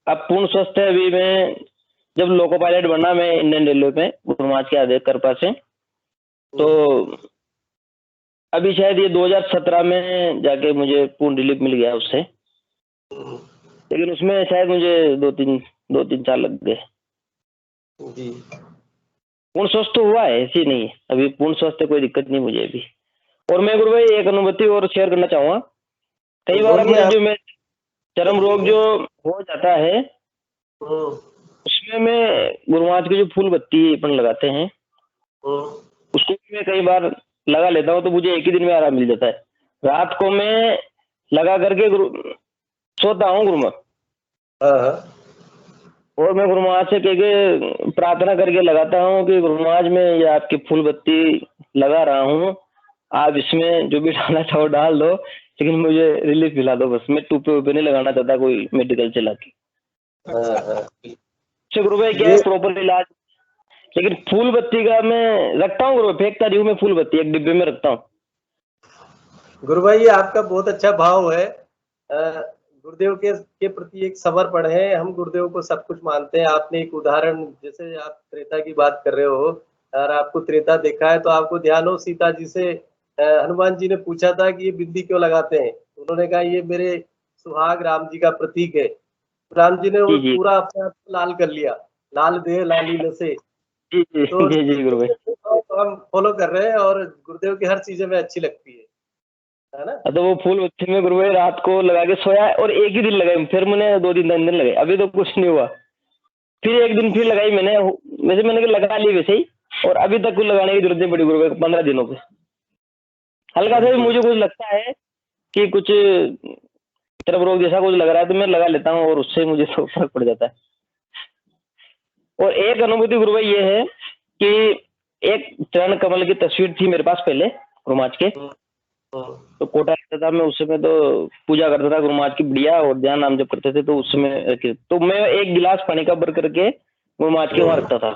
अब पूर्ण स्वस्थ है। अभी मैं जब लोको पायलट बना मैं इंडियन रेलवे में गुरु महाराज के आदेश कृपा से, तो अभी शायद ये 2017 में जाके मुझे पूर्ण रिलीफ मिल गया उससे, लेकिन उसमें शायद मुझे दो तीन साल लग गए। जी। पूर्ण स्वस्थ तो हुआ है, ऐसी नहीं है, अभी पूर्ण स्वस्थ है, कोई दिक्कत नहीं मुझे अभी। और मैं गुरु भाई एक अनुभूति और शेयर करना चाहूंगा। कई बार बोलिए अपने आप। जो मैं चरम रोग जो हो जाता है उसमें मैं गुरु महाराज की जो फूल बत्ती अपन लगाते हैं उसको भी मैं कई बार लगा लेता हूँ, तो मुझे एक ही दिन में आराम मिल जाता है। रात को मैं लगा करके सोता हूँ गुरु महाराज, और मैं गुरु महाराज से कह के प्रार्थना करके लगाता हूँ कि गुरु महाराज मैं ये आपकी फूल बत्ती लगा रहा हूँ, आप इसमें जो भी डालना चाहो डाल दो, लेकिन मुझे रिलीफ मिला दो बस। मैं टूपे वूपे नहीं लगाना चाहता कोई मेडिकल चला के। गुरु भाई क्या है प्रॉपर इलाज, लेकिन फूल बत्ती का मैं रखता हूँ गुरु भाई, फेंकता नहीं हूँ मैं, फूल बत्ती एक डिब्बे में रखता हूँ। गुरु भाई ये आपका बहुत अच्छा भाव है। गुरुदेव के प्रति एक समर्पण है। हम गुरुदेव को सब कुछ मानते हैं। आपने एक उदाहरण, जैसे आप त्रेता की बात कर रहे हो और आपको त्रेता देखा है, तो आपको ध्यान हो सीता जी से हनुमान जी ने पूछा था कि ये बिंदी क्यों लगाते हैं, उन्होंने कहा ये मेरे सुहाग राम जी का प्रतीक है। राम जी ने वो जी पूरा अपने आप को लाल कर लिया, लाल देह लाली नसे। जी जी तो जी जी गुरु भाई, तो हम फॉलो कर रहे हैं और गुरुदेव की हर चीजें में अच्छी लगती है ना। तो वो फूल बत्ती में गुरु भाई रात को लगा के सोया, और एक ही दिन लगाई, फिर मैंने 2 दिन लगाए, अभी तो कुछ नहीं हुआ। फिर एक दिन फिर लगाई मैंने, वैसे मैंने लगा ली वैसे ही, और अभी तक कुछ लगाने की जरूरत नहीं पड़ी गुरु भाई। 15 दिनों पे हल्का सा भी मुझे कुछ लगता है कि कुछ चरम रोग जैसा कुछ लग रहा है, तो मैं लगा लेता हूँ और उससे मुझे तो फर्क पड़ जाता है। और एक अनुभूति गुरु भाई ये है कि एक चरण कमल की तस्वीर थी मेरे पास पहले गुरु महाराज के, तो कोटा रहता था मैं उस समय, तो पूजा करता था गुरु महाराज की बढ़िया, और ध्यान नाम जब करते थे, तो उस समय तो मैं एक गिलास पानी का भर करके गुरु महाराज के वहां रखता था,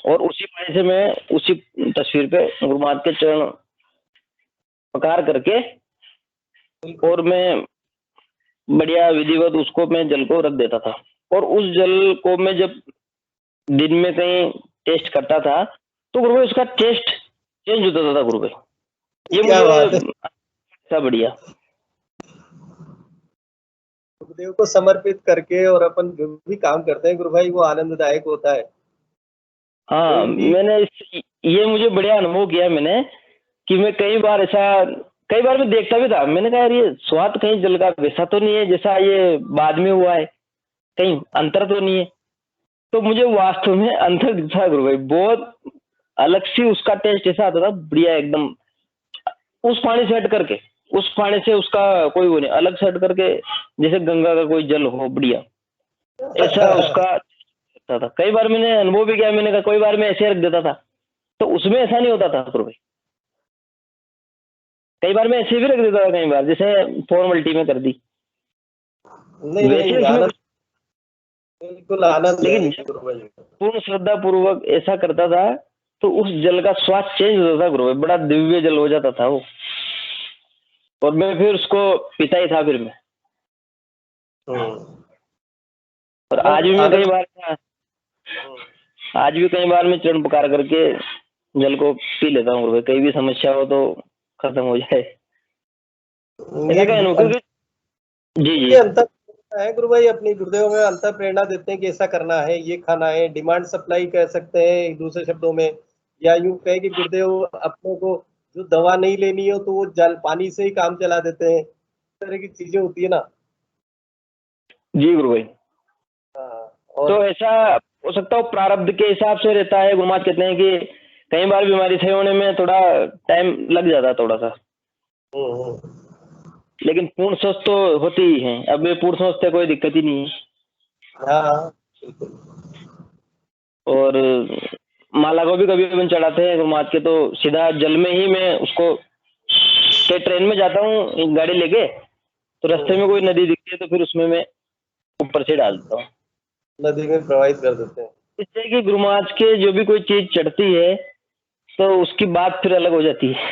और उसी पानी से मैं उसी तस्वीर पे गुरु महाराज के चरण पकार करके, और मैं बढ़िया विधिवत उसको मैं जल को रख देता था। और उस जल को मैं जब दिन में कहीं टेस्ट करता था, तो गुरु भाई उसका टेस्ट चेंज होता था गुरु भाई। ये क्या बात है। मुझे बढ़िया गुरुदेव को समर्पित करके और अपन जो भी काम करते हैं गुरु भाई, वो आनंददायक होता है। हाँ, मैंने ये मुझे बढ़िया अनुभव किया मैंने, कि मैं कई बार मैं देखता भी था, मैंने कहा यार ये स्वाद कहीं जल का वैसा तो नहीं है जैसा ये बाद में हुआ है, कहीं अंतर तो नहीं है। तो मुझे वास्तव में अंतर दिखा गुरु भाई, बहुत अलग सी उसका टेस्ट ऐसा आता था बढ़िया एकदम। उस पानी से हट करके, उस पानी से उसका कोई वो नहीं, अलग से हट करके जैसे गंगा का कोई जल हो बढ़िया, ऐसा उसका था। कई बार मैंने अनुभव भी किया, मैंने कहा कोई बार मैं ऐसे रख देता था, तो उसमें ऐसा नहीं होता था गुरु भाई। कई बार मैं ऐसे भी रख देता था, कई बार जैसे फॉर्मेलिटी में कर दी, नहीं बिल्कुल आनंद, लेकिन पूर्ण श्रद्धा पूर्वक ऐसा करता था तो उस जल का स्वाद चेंज होता था गुरु भाई, बड़ा दिव्य जल हो जाता था वो। और मैं फिर उसको पीता ही था फिर मैं। और आज भी मैं कई बार मैं चरण पुकार करके जल को पी लेता हूँ गुरु भाई, कहीं भी समस्या हो तो खत्म हो जाए। जी जी अंतर है गुरु भाई, अपनी गुरुदेव में अंतर प्रेरणा देते हैं कि ऐसा करना है, ये खाना है, डिमांड सप्लाई कह सकते हैं एक दूसरे शब्दों में, या यूं कहे कि गुरुदेव अपने को जो दवा नहीं लेनी हो तो वो जल पानी से ही काम चला देते हैं। इस तरह की चीजें होती है ना। जी गुरु भाई। और तो ऐसा हो सकता हो प्रारब्ध के हिसाब से रहता है। गुरु महाराज कहते हैं कि कई बार बीमारी सही होने में थोड़ा टाइम लग जाता है थोड़ा सा, लेकिन पूर्ण स्वस्थ तो होती ही है। अब ये पूर्ण स्वस्थ है, कोई दिक्कत ही नहीं है। और माला को भी कभी कभी चढ़ाते हैं गुरु महाराज के, तो सीधा जल में ही मैं उसको, ट्रेन में जाता हूँ गाड़ी लेके, तो रास्ते में कोई नदी दिखती है तो फिर उसमें मैं ऊपर से डाल देता हूँ, नदी में प्रवाहित कर देते हैं। इससे कि गुरु महाराज के जो भी कोई चीज चढ़ती है तो उसकी बात फिर अलग हो जाती है।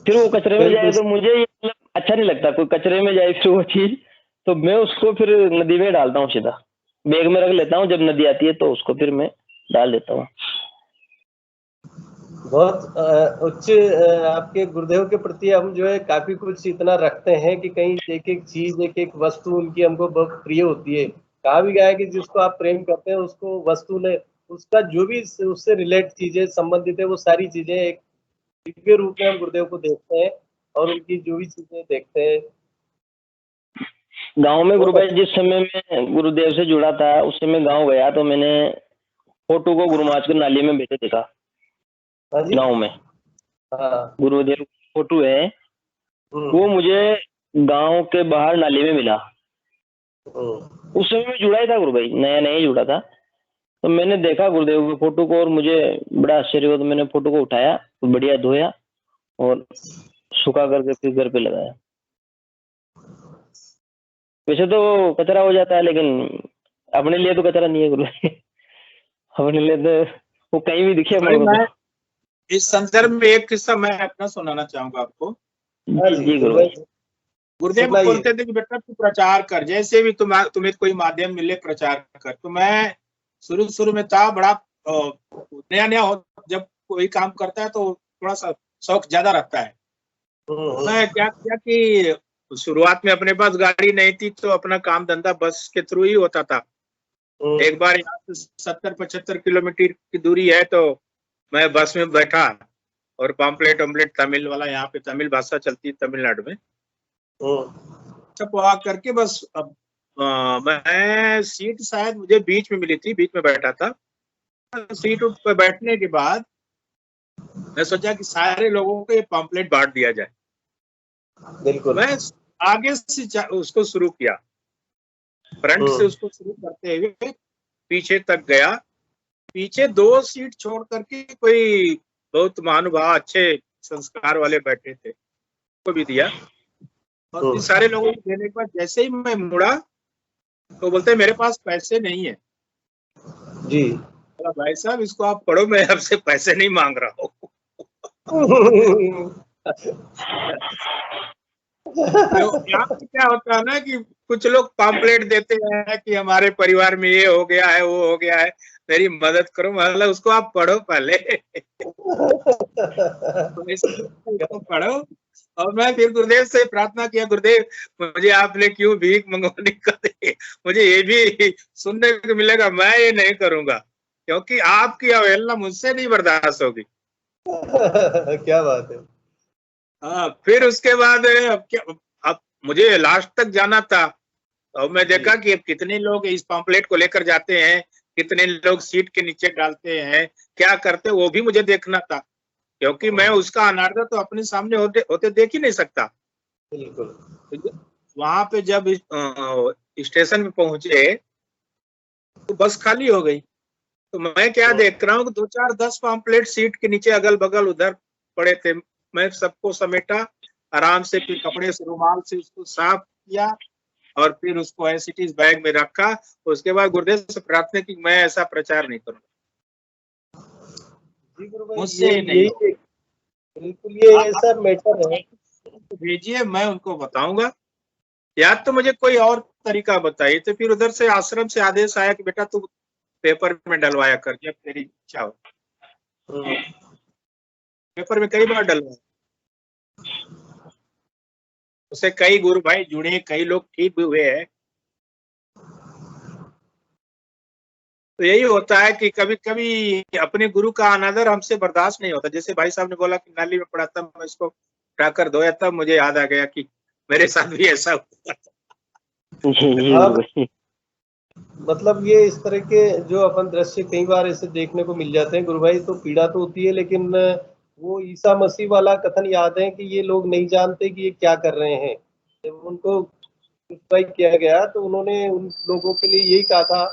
फिर वो कचरे में जाए तो मुझे ये अच्छा नहीं लगता, कोई कचरे में जाए फिर वो चीज, तो मैं उसको फिर नदी में डालता हूँ सीधा। बैग में रख लेता हूँ, जब नदी आती है तो उसको फिर मैं डाल देता हूँ। बहुत उच्च आपके गुरुदेव के प्रति हम जो है काफी कुछ इतना रखते हैं कि कहीं एक एक चीज एक एक वस्तु उनकी हमको बहुत प्रिय होती है। कहा भी गया है कि जिसको आप प्रेम करते हैं उसको वस्तु ने उसका जो भी उससे रिलेट चीजें संबंधित है वो सारी चीजें एक दिव्य रूप में हम गुरुदेव को देखते हैं और उनकी जो भी चीजें देखते हैं। गांव में गुरु भाई जिस समय मैं गुरुदेव से जुड़ा था उस समय गांव गया तो मैंने फोटो को गुरु महाराज के नाली में बैठे देखा। हाँ जी। गाँव में हाँ। गुरुदेव फोटो है, वो मुझे गांव के बाहर नाली में मिला। उस समय मैं जुड़ा ही था गुरु भाई, नया नया ही जुड़ा था। तो मैंने देखा गुरुदेव की फोटो को और मुझे बड़ा आश्चर्य हुआ। तो मैंने फोटो को उठाया, बढ़िया धोया और सुखा करके फिर घर पे लगाया। वैसे तो कचरा हो जाता है लेकिन अपने लिए तो कचरा नहीं है गुरु भाई। अपने लिए तो वो कहीं भी दिखे भाई, मेरे मैं को। इस संदर्भ में एक किस्सा मैं अपना सुनाना चाहूंगा आपको। जी गुरु भाई। गुरुदेव बोलते थे कि बेटा तू प्रचार कर, जैसे भी तुम्हें कोई माध्यम मिले प्रचार कर। तो मैं शुरू में था बड़ा नया नया जब कोई काम करता है तो थोड़ा सा शौक ज्यादा रहता है। मैं क्या किया कि शुरुआत में अपने पास गाड़ी नहीं थी तो अपना काम धंधा बस के थ्रू ही होता था। एक बार यहाँ से 70-75 किलोमीटर की दूरी है तो मैं बस में बैठा और पॉम्पलेट तमिल वाला, यहाँ पे तमिल भाषा चलती है तमिलनाडु में, छपवा करके बस अब मैं सीट शायद मुझे बीच में मिली थी, बीच में बैठा था। सीट पर बैठने के बाद मैं सोचा कि सारे लोगों को ये पॉम्पलेट बांट दिया जाए। बिल्कुल। मैं आगे से उसको शुरू किया, फ्रंट से उसको शुरू करते हुए पीछे तक गया। पीछे 2 सीट छोड़ करके कोई बहुत महानुभाव अच्छे संस्कार वाले बैठे थे, को भी दिया। और इन सारे लोगों को देने के बाद जैसे ही मैं मुड़ा तो बोलते मेरे पास पैसे नहीं है। जी। भाई साहब इसको आप पढ़ो, मैं आपसे पैसे नहीं मांग रहा हूँ। तो यहाँ पे क्या होता है ना कि कुछ लोग पॉम्पलेट देते हैं कि हमारे परिवार में ये हो गया है, वो हो गया है, मेरी मदद करो। मतलब उसको आप पढ़ो पहले। तो पढ़ो। और मैं फिर गुरुदेव से प्रार्थना किया, गुरुदेव मुझे आपने क्यों भीख मंगवाने का दे, मुझे ये भी सुनने को मिलेगा, मैं ये नहीं करूंगा क्योंकि आपकी अवहेलना मुझसे नहीं बर्दाश्त होगी। क्या बात है। हाँ, फिर उसके बाद अब मुझे लास्ट तक जाना था। और मैं देखा कि अब कितने लोग इस पॉम्पलेट को लेकर जाते हैं, कितने लोग सीट के नीचे डालते हैं, क्या करते हैं, वो भी मुझे देखना था क्योंकि मैं उसका अनादर तो अपने सामने होते देख ही नहीं सकता। बिल्कुल। वहां पे जब स्टेशन में पहुंचे तो बस खाली हो गई। तो मैं क्या देख रहा हूँ कि 2-4-10 पॉम्पलेट सीट के नीचे अगल बगल उधर पड़े थे। मैं सबको समेटा आराम से, फिर कपड़े से रुमाल से उसको साफ किया और फिर उसको एज इट इज बैग में रखा। उसके बाद गुरुदेव से प्रार्थना की मैं ऐसा प्रचार नहीं करूंगा, मुझसे नहीं होगा। बिल्कुल ये ऐसा मैटर है। भेजिए, मैं उनको बताऊंगा, या तो मुझे कोई और तरीका बताइए। तो फिर उधर से आश्रम से आदेश आया कि बेटा तू पेपर में डलवाया कर जब तेरी इच्छा हो। पेपर में कई बार डलवाया, उससे कई गुरु भाई जुड़े, कई लोग ठीक भी हुए हैं। तो यही होता है कि कभी कभी अपने गुरु का अनादर हमसे बर्दाश्त नहीं होता। जैसे भाई साहब ने बोला कि नाली में पड़ा था, मैं इसको उठाकर धोया, तब मुझे याद आ गया कि मेरे साथ भी ऐसा हुआ था। मतलब ये इस तरह के जो अपन दृश्य कई बार ऐसे देखने को मिल जाते हैं गुरु भाई, तो पीड़ा तो होती है, लेकिन वो ईसा मसीह वाला कथन याद है कि ये लोग नहीं जानते कि ये क्या कर रहे हैं। जब उनको क्रूसिफाई किया गया तो उन्होंने उन लोगों के लिए यही कहा था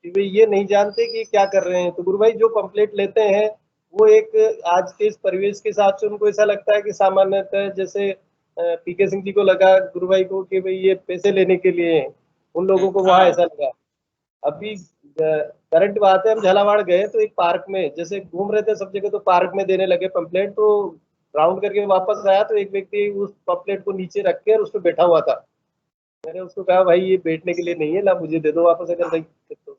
कि वे ये नहीं जानते कि ये क्या कर रहे हैं। तो गुरु भाई जो पंपलेट लेते हैं वो एक आज के इस परिवेश के हिसाब से उनको ऐसा लगता है कि सामान्यतः जैसे पीके सिंह जी को लगा गुरु भाई को कि भाई ये पैसे लेने के लिए हैं, उन लोगों को वहां ऐसा लगा। अभी करंट बात है, हम झालावाड़ गए तो एक पार्क में जैसे घूम रहे थे सब जगह, तो पार्क में देने लगे पंपलेट। तो राउंड करके वापस आया तो एक व्यक्ति उस पंपलेट को नीचे रख के और उस पर बैठा हुआ था। मैंने उसको कहा भाई ये बैठने के लिए नहीं है, ला मुझे दे दो वापस, अगर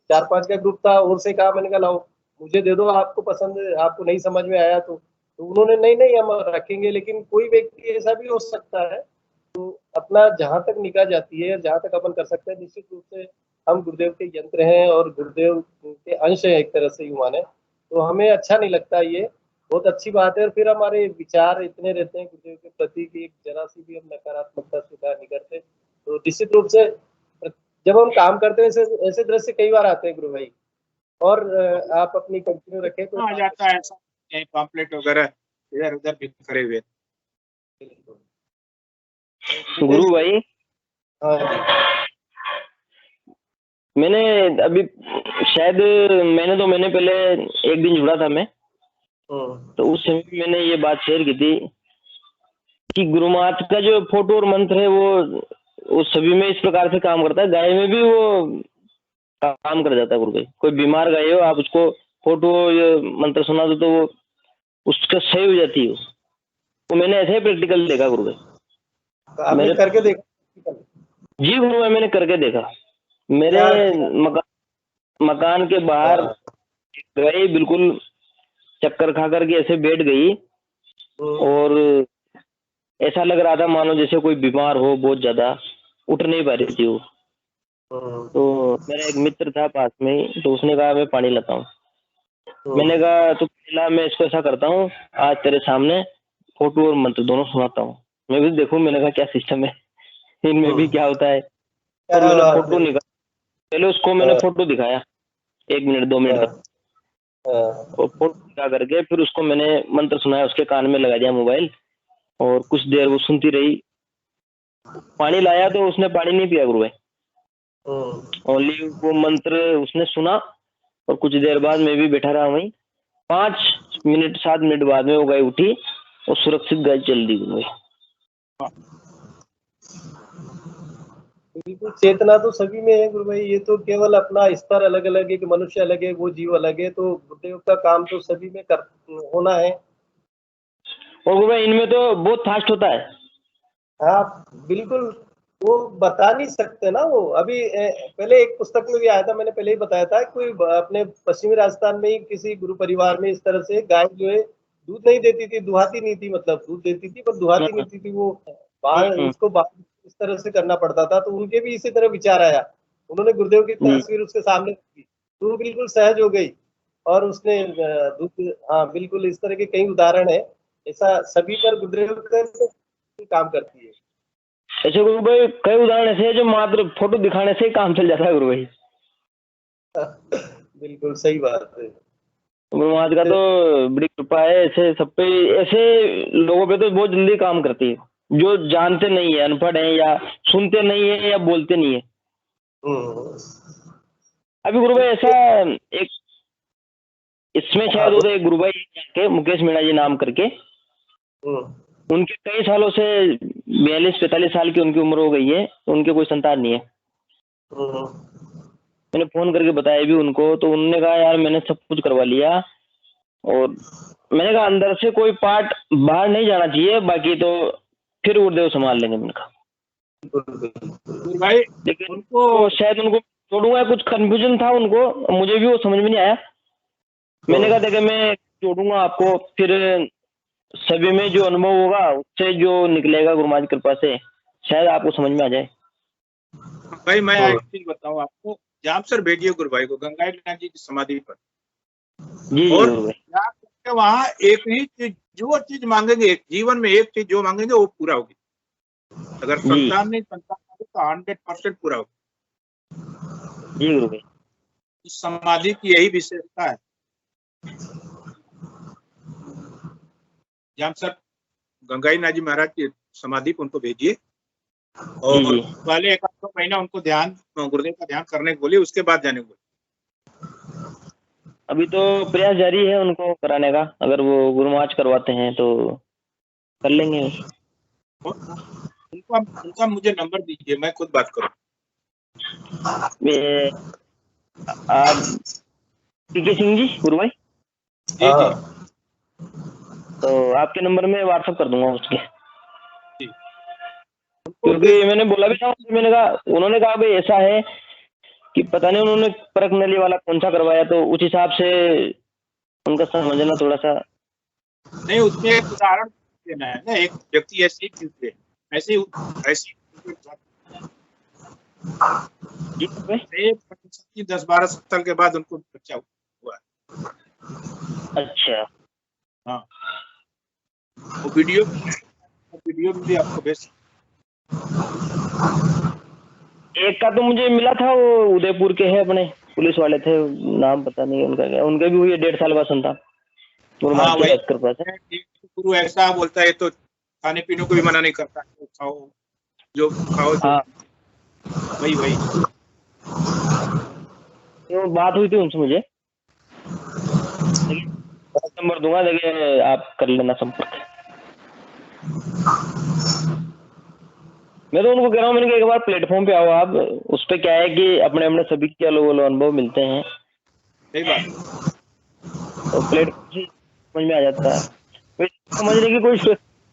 4-5 का ग्रुप था, और से कहा, मैंने कहा लाओ मुझे दे दो, आपको पसंद आपको नहीं समझ में आया तो उन्होंने नहीं नहीं हम रखेंगे। लेकिन कोई व्यक्ति ऐसा भी हो सकता है, तो अपना जहां तक निकाह जाती है, जहां तक अपन कर सकते हैं, निश्चित रूप से हम गुरुदेव के यंत्र हैं और गुरुदेव के अंश हैं एक तरह से यूं माने, तो हमें अच्छा नहीं लगता, ये बहुत अच्छी बात है। और फिर हमारे विचार इतने रहते हैं गुरुदेव के प्रति कि जरा सी भी हम नकारात्मकता स्वीकार नहीं करते, तो निश्चित रूप से जब हम काम करते हैं ऐसे ऐसे दृश्य कई बार आते हैं गुरु भाई। और आप अपनी कंटिन्यू रखें तो आ जाता है ऐसा, कहीं पॉम्पलेट वगैरह इधर उधर बिखरे हुए। गुरु भाई, हाँ जी। मैंने अभी शायद महीने पहले एक दिन जुड़ा था मैं, तो उस समय मैंने ये बात शेयर की थी कि गुरु मात का जो फोटो और मंत्र है वो सभी में इस प्रकार से काम करता है। गाय में भी वो काम कर जाता है गुरु भाई। कोई बीमार गाय हो, आप उसको फोटो मंत्र सुना दो तो वो उसका सही हो जाती है। तो मैंने ऐसे ही प्रैक्टिकल देखा गुरु भाई। आपने करके देखा? जी गुरु भाई, मैंने करके देखा। मेरे मकान के बाहर गई, बिल्कुल चक्कर खा करके ऐसे बैठ गई, और ऐसा लग रहा था मानो जैसे कोई बीमार हो, बहुत ज्यादा उठ नहीं पा रही थी वो। तो मेरा एक मित्र था पास में ही, तो उसने कहा मैं पानी लाता हूँ। मैंने कहा तो पहला मैं इसको ऐसा करता हूँ, आज तेरे सामने फोटो और मंत्र दोनों सुनाता हूँ, मैं भी देखूं। मैंने कहा क्या सिस्टम है इनमें भी, क्या होता है। और मैंने फोटो निकाला, पहले उसको मैंने फोटो दिखाया 1 मिनट 2 मिनट तक, और फोटो दिखा करके फिर उसको मैंने मंत्र सुनाया, उसके कान में लगा दिया मोबाइल, और कुछ देर वो सुनती रही। पानी लाया तो उसने पानी नहीं पिया गुरु भाई, ओनली वो मंत्र उसने सुना, और कुछ देर बाद मैं भी बैठा रहा वहीं। 5 मिनट 7 मिनट बाद में वो गाय उठी और सुरक्षित गाय चल दी गुरु भाई। बिल्कुल, चेतना तो सभी में है गुरु भाई, ये तो केवल अपना स्तर अलग अलग है कि मनुष्य अलग है, वो जीव अलग है, तो गुरुदेव का काम तो सभी में कर होना है। और गुरु भाई इनमें तो बहुत फास्ट होता है। हाँ बिल्कुल, वो बता नहीं सकते ना। वो अभी पहले एक पुस्तक में भी आया था, मैंने पहले ही बताया था, कोई अपने पश्चिमी राजस्थान में ही किसी गुरु परिवार में इस तरह से गाय जो है दूध नहीं देती थी, दुहाती नहीं थी, मतलब दूध देती थी पर दुहाती नहीं थी, वो उसको इस तरह से करना पड़ता था। तो उनके भी इसी तरह विचार आया, उन्होंने गुरुदेव की तस्वीर उसके सामने रखी, तो वो बिल्कुल सहज हो गई और उसने दूध। हाँ बिल्कुल, इस तरह के कई उदाहरण है, ऐसा सभी पर गुरुदेव का काम करती है। ऐसे गुरु भाई कई उदाहरण ऐसे हैं जो मात्र फोटो दिखाने से ही काम चल जाता है गुरु भाई। बिल्कुल सही बात है। गुरु महाराज का तो बड़ी कृपा है, ऐसे सब पे, ऐसे लोगों पे तो बहुत जल्दी काम करती है, जो जानते नहीं है, अनपढ़ है, या सुनते नहीं है, या बोलते नहीं है। अभी गुरु भाई ऐसा एक इसमें शायद होता है, गुरु भाई के मुकेश मीणा जी नाम करके, उनके कई सालों से 42-45 साल की उनकी उम्र हो गई है, उनके कोई संतान नहीं है। मैंने फोन करके बताया भी उनको, तो उन्होंने कहा यार मैंने सब कुछ करवा लिया, और मैंने कहा अंदर से कोई पार्ट बाहर नहीं जाना चाहिए, बाकी तो फिर गुरुदेव संभाल लेंगे। मैंने कहा भाई लेकिन उनको शायद उनको छोड़ूंगा, कुछ कंफ्यूजन था उनको, मुझे भी वो समझ में नहीं आया। मैंने कहा देखिए मैं जोड़ूंगा आपको, फिर सभी में जो अनुभव होगा उससे जो निकलेगा गुरु महाराज की कृपा से, शायद आपको समझ में आ जाए। भाई मैं एक चीज बताऊं आपको, जाम सर भेजिए गुरु भाई को गंगानाथ जी की समाधि पर, जी और जी वहाँ एक ही चीज, जो चीज मांगेंगे जीवन में, एक चीज जो मांगेंगे वो पूरा होगी। अगर संतान नहीं तो 100% पूरा होगा। जी गुरु भाई, इस समाधि की यही विशेषता है। जाम सर गंगानाथ जी महाराज की समाधि को उनको भेजिए, और पहले 1-2 महीना उनको ध्यान, गुरुदेव का ध्यान करने को बोलिए, उसके बाद जाने को बोलिए। अभी तो प्रयास जारी है उनको कराने का, अगर वो गुरु महाराज करवाते हैं तो कर लेंगे। उनका मुझे नंबर दीजिए, मैं खुद बात करूँ। आप पीके सिंह जी गुरु भाई? जी जी, तो आपके नंबर में व्हाट्सएप कर दूंगा उसके, क्योंकि मैंने बोला भी था, मैंने कहा, उन्होंने कहा भाई ऐसा है कि पता नहीं उन्होंने परख नली वाला कौन सा करवाया, तो उस हिसाब से उनका समझना थोड़ा सा। नहीं, उसमें एक उदाहरण देना है ना, एक व्यक्ति ऐसे ही मिलते ऐसे 10-12 साल के बाद उनको बच्चा हुआ। अच्छा, हाँ, वो वीडियो भी आपको भेज। एक का तो मुझे मिला था, वो उदयपुर के है, अपने पुलिस वाले थे, नाम पता नहीं उनका क्या, उनके भी हुई 1.5 साल बाद संतान। हाँ वही, गुरु ऐसा बोलता है तो खाने पीने को भी मना नहीं करता, तो खाओ जो खाओ। हाँ, वही तो बात हुई थी उनसे मुझे, नंबर दूंगा, देखिए आप कर लेना संपर्क। मैं तो उनको कह रहा हूँ, मैंने कहा एक बार प्लेटफॉर्म पे आओ आप, उस पे क्या है कि अपने अपने सभी के अलग अलग अनुभव मिलते हैं। सही बात, तो प्लेटफॉर्म से समझ में आ जाता है, समझने की कोई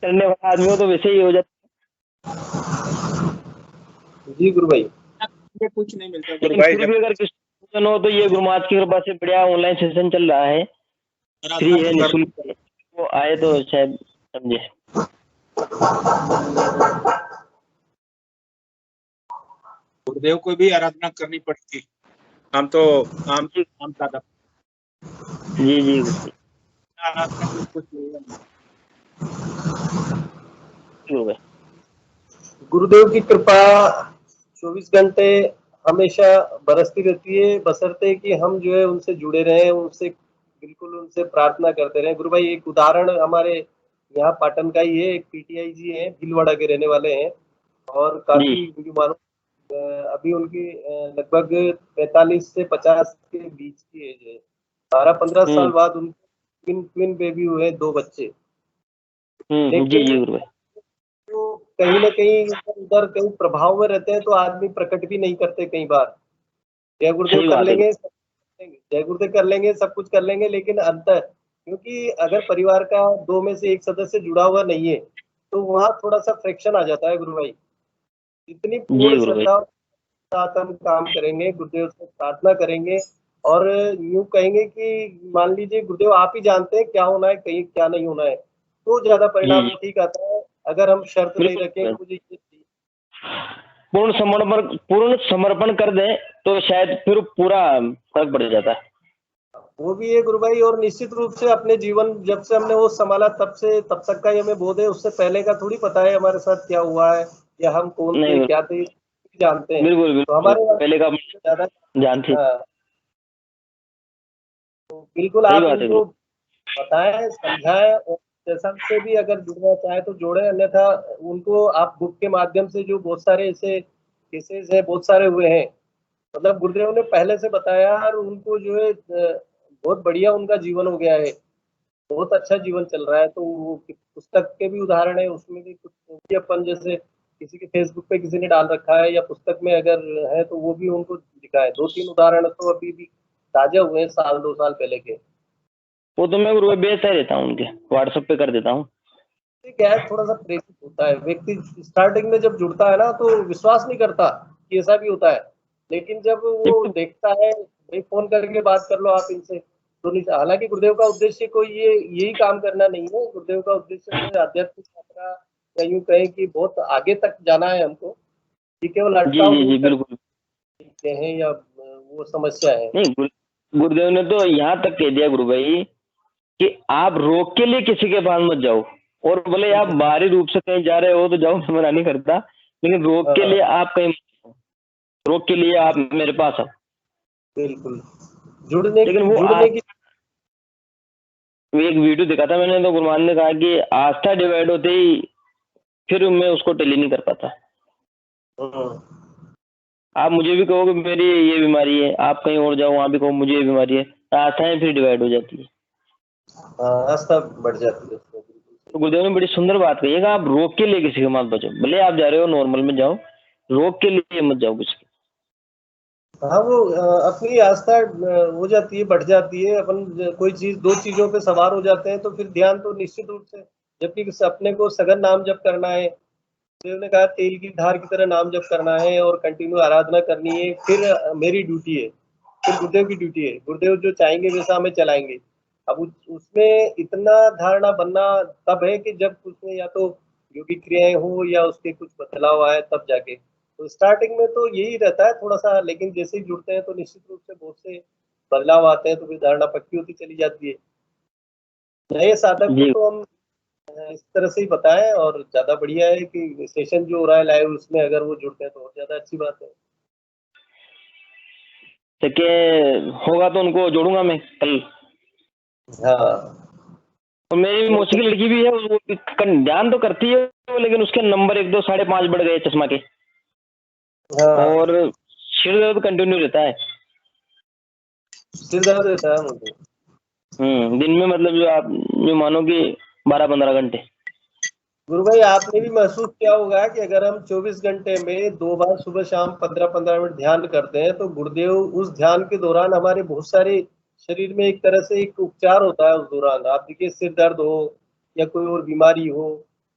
करने वाला आदमी हो तो वैसे ही हो जाता है। जी गुरु भाई, कुछ नहीं मिलता गुरु भाई। फिर भी अगर किसी हो तो ये गुरु महाराज की कृपा से बढ़िया ऑनलाइन सेशन चल रहा है, फ्री है, निःशुल्क है, वो आए तो शायद समझे। गुरुदेव को भी आराधना करनी पड़ती, हम तो हम दादा जी आराधना कुछ गुरुदेव की कृपा 24 घंटे हमेशा बरसती रहती है, बशर्ते कि हम जो है उनसे जुड़े रहें, उनसे बिल्कुल उनसे प्रार्थना करते रहें। गुरु भाई एक उदाहरण हमारे यहाँ पाटन का ही है, एक पीटीआई जी हैं, भीलवाड़ा के रहने वाले हैं, और काफी मुझे मालूम अभी उनकी लगभग 45 से 50 के बीच की एज है। 12-15 साल बाद उनके ट्विन बेबी हुए, 2 बच्चे। जी गुरु भाई, तो कहीं ना कहीं उधर कहीं प्रभाव में रहते हैं तो आदमी प्रकट भी नहीं करते कई बार। जय गुरुदेव कर लेंगे, जय गुरुदेव कर लेंगे, सब कुछ कर लेंगे, लेकिन अंतर, क्योंकि अगर परिवार का 2 में से एक सदस्य जुड़ा हुआ नहीं है तो वहाँ थोड़ा सा फ्रिक्शन आ जाता है गुरु भाई। इतनी पूर्ण श्रद्धा के साथ हम काम करेंगे, गुरुदेव से प्रार्थना करेंगे, और यूं कहेंगे कि मान लीजिए गुरुदेव आप ही जानते हैं क्या होना है, कहीं क्या नहीं होना है, तो ज्यादा परिणाम ठीक आता है। अगर हम शर्त नहीं रखें मुझे पूर्ण समर्पण कर दें तो शायद फिर पूरा फर्क पड़ जाता है। वो भी है गुरु भाई, और निश्चित रूप से अपने जीवन जब से हमने वो संभाला तब तक का ही हमें बोध है, उससे पहले का थोड़ी पता है हमारे साथ क्या हुआ है या हम कौन थे क्या थे, जानते हैं। बिल्कुल तो हमारे पहले का ज्यादा जानते। तो बिल्कुल आप उनको बताएं, समझाएं, और जैसा से भी अगर जुड़ना चाहे तो जोड़े, अन्यथा उनको आप बुक के माध्यम से, जो बहुत सारे ऐसे केसेस है, बहुत सारे हुए हैं, मतलब गुरुदेव ने पहले से बताया, और उनको जो है बहुत बढ़िया उनका जीवन हो गया है, बहुत अच्छा जीवन चल रहा है। तो वो पुस्तक के भी उदाहरण है, उसमें भी कुछ अपन जैसे किसी के फेसबुक पे किसी ने डाल रखा है या पुस्तक में अगर है तो वो भी उनको दिखा है। 2-3 उदाहरण तो अभी भी ताजा हुए हैं, 1-2 साल पहले के। वो तो मैं गुरु भेजता रहता हूँ, उनके व्हाट्सएप पे कर देता हूँ। क्या है, थोड़ा सा प्रेरित होता है व्यक्ति, स्टार्टिंग में जब जुड़ता है ना तो विश्वास नहीं करता कि ऐसा भी होता है, लेकिन जब वो देखता है, भाई फोन करके बात कर लो आप इनसे, तो नहीं। हालांकि गुरुदेव का उद्देश्य कोई यही काम करना नहीं है, गुरुदेव का उद्देश्य जो है आध्यात्मिक यात्रा, या यूं कहें कि बहुत आगे तक जाना है हमको, कि केवल अटकाव जी बिल्कुल हैं या वो समस्या है। नहीं, गुरुदेव ने तो यहाँ तक कह दिया गुरु भाई कि आप रोक के लिए किसी के पास मत जाओ, और बोले आप बाहरी रूप से कहीं जा रहे हो तो जाओ, मैं मना नहीं करता, लेकिन रोक के लिए आप कहीं, रोक के लिए आप मेरे पास आओ। बिल्कुल जुड़ने की एक वीडियो दिखा था मैंने, तो गुरुमान ने कहा कि आस्था डिवाइड होते ही फिर मैं उसको टेली नहीं कर पाता। आप मुझे भी कहो कि मेरी ये बीमारी है, आप कहीं और जाओ वहां भी कहो मुझे ये बीमारी है, आस्थाएं फिर डिवाइड हो जाती है, आस्था बढ़ जाती है। तो गुरुदेव ने बड़ी सुंदर बात कही है, आप रोक के लिए किसी के मत बचो, भले आप जा रहे हो नॉर्मल में जाओ, रोक के लिए मत जाओ किसी के। हाँ, वो अपनी आस्था हो जाती है, बढ़ जाती है। अपन कोई चीज, 2 चीजों पे सवार हो जाते हैं तो फिर ध्यान तो निश्चित रूप से, जबकि अपने को सघन नाम जप करना है, गुरुदेव ने कहा तेल की धार की तरह नाम जप करना है और कंटिन्यू आराधना करनी है, फिर मेरी ड्यूटी है, फिर गुरुदेव की ड्यूटी है, गुरुदेव जो चाहेंगे वैसा हमें चलाएंगे। अब उसमें इतना धारणा बनना तब है कि जब उसमें या तो योगिक क्रियाएं हो या उसके कुछ बदलाव आए तब जाके। तो स्टार्टिंग में तो यही रहता है थोड़ा सा, लेकिन जैसे ही जुड़ते हैं तो निश्चित रूप से बहुत से बदलाव आते हैं, तो फिर धारणा पक्की होती चली जाती है। नए साधक को जी तो हम इस तरह से ही बताएं, और ज्यादा बढ़िया है कि सेशन जो हो रहा है लाइव उसमें अगर वो जुड़ते हैं तो और ज्यादा अच्छी बात है। तो क्या होगा तो उनको जोड़ूंगा मैं कल। हाँ और मेरी मौसी की लड़की भी है, वो ध्यान तो करती है वो, लेकिन उसके नंबर 1, 2, 5.5 बढ़ गए चश्मा के। हाँ, और सिर दर्द कंटिन्यू रहता है। सिर दर्द रहता है मुझे। दिन में मतलब जो आप जो मानो कि 12-15 घंटे। गुरु भाई आपने भी महसूस किया होगा कि अगर हम 24 घंटे में 2 बार सुबह शाम 15-15 मिनट ध्यान करते हैं तो गुरुदेव उस ध्यान के दौरान हमारे बहुत सारे शरीर में एक तरह से एक उपचार होता है उस दौरान। आप देखिए सिर दर्द हो या कोई और बीमारी हो,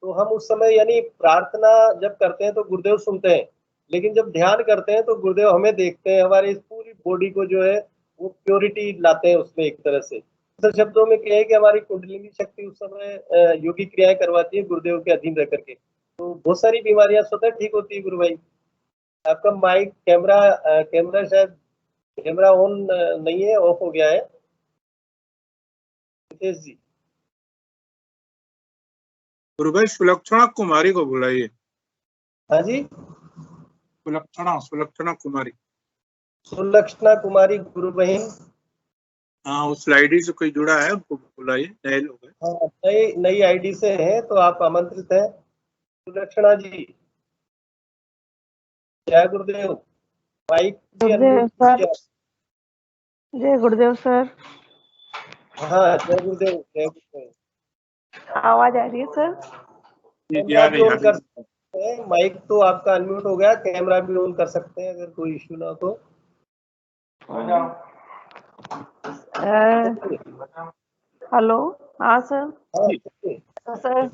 तो हम उस समय यानी प्रार्थना जब करते हैं तो गुरुदेव सुनते हैं, लेकिन जब ध्यान करते हैं तो गुरुदेव हमें देखते हैं, हमारी इस पूरी बॉडी को जो है वो प्योरिटी लाते हैं उसमें एक तरह से। दूसरे शब्दों में कहे कि हमारी कुंडलिनी शक्ति उस समय योगी क्रियाएं करवाती है गुरुदेव के अधीन रह करके, तो बहुत सारी बीमारियां स्वतः ठीक होती है। गुरु भाई आपका माइक कैमरा शायद कैमरा ऑन नहीं है, ऑफ हो गया है नितेश जी। गुरु भाई सुलक्षणा कुमारी को बुलाइए। हाँ जी, सुलक्षणा कुमारी। सुलक्षणा कुमारी गुरु बहन। हाँ, उस आईडी से कोई जुड़ा है, उनको बुलाइए, नए लोग हैं। हाँ, नई नई आईडी से हैं तो आप आमंत्रित हैं। सुलक्षणा जी, जय गुरुदेव। माइक भी गुरुदेव अनम्यूट सर, कीजिए आप। जय गुरुदेव सर। हाँ, जय गुरुदेव, जय गुरुदेव। आवाज आ रही है सर? जी जी, कैमरा आ भी रही, आ ऑन रही। कर सकते हैं, माइक तो आपका अनम्यूट हो गया, कैमरा भी ऑन कर सकते हैं अगर कोई इश्यू ना हो तो। हेलो, हाँ सर। हाँ, तो सर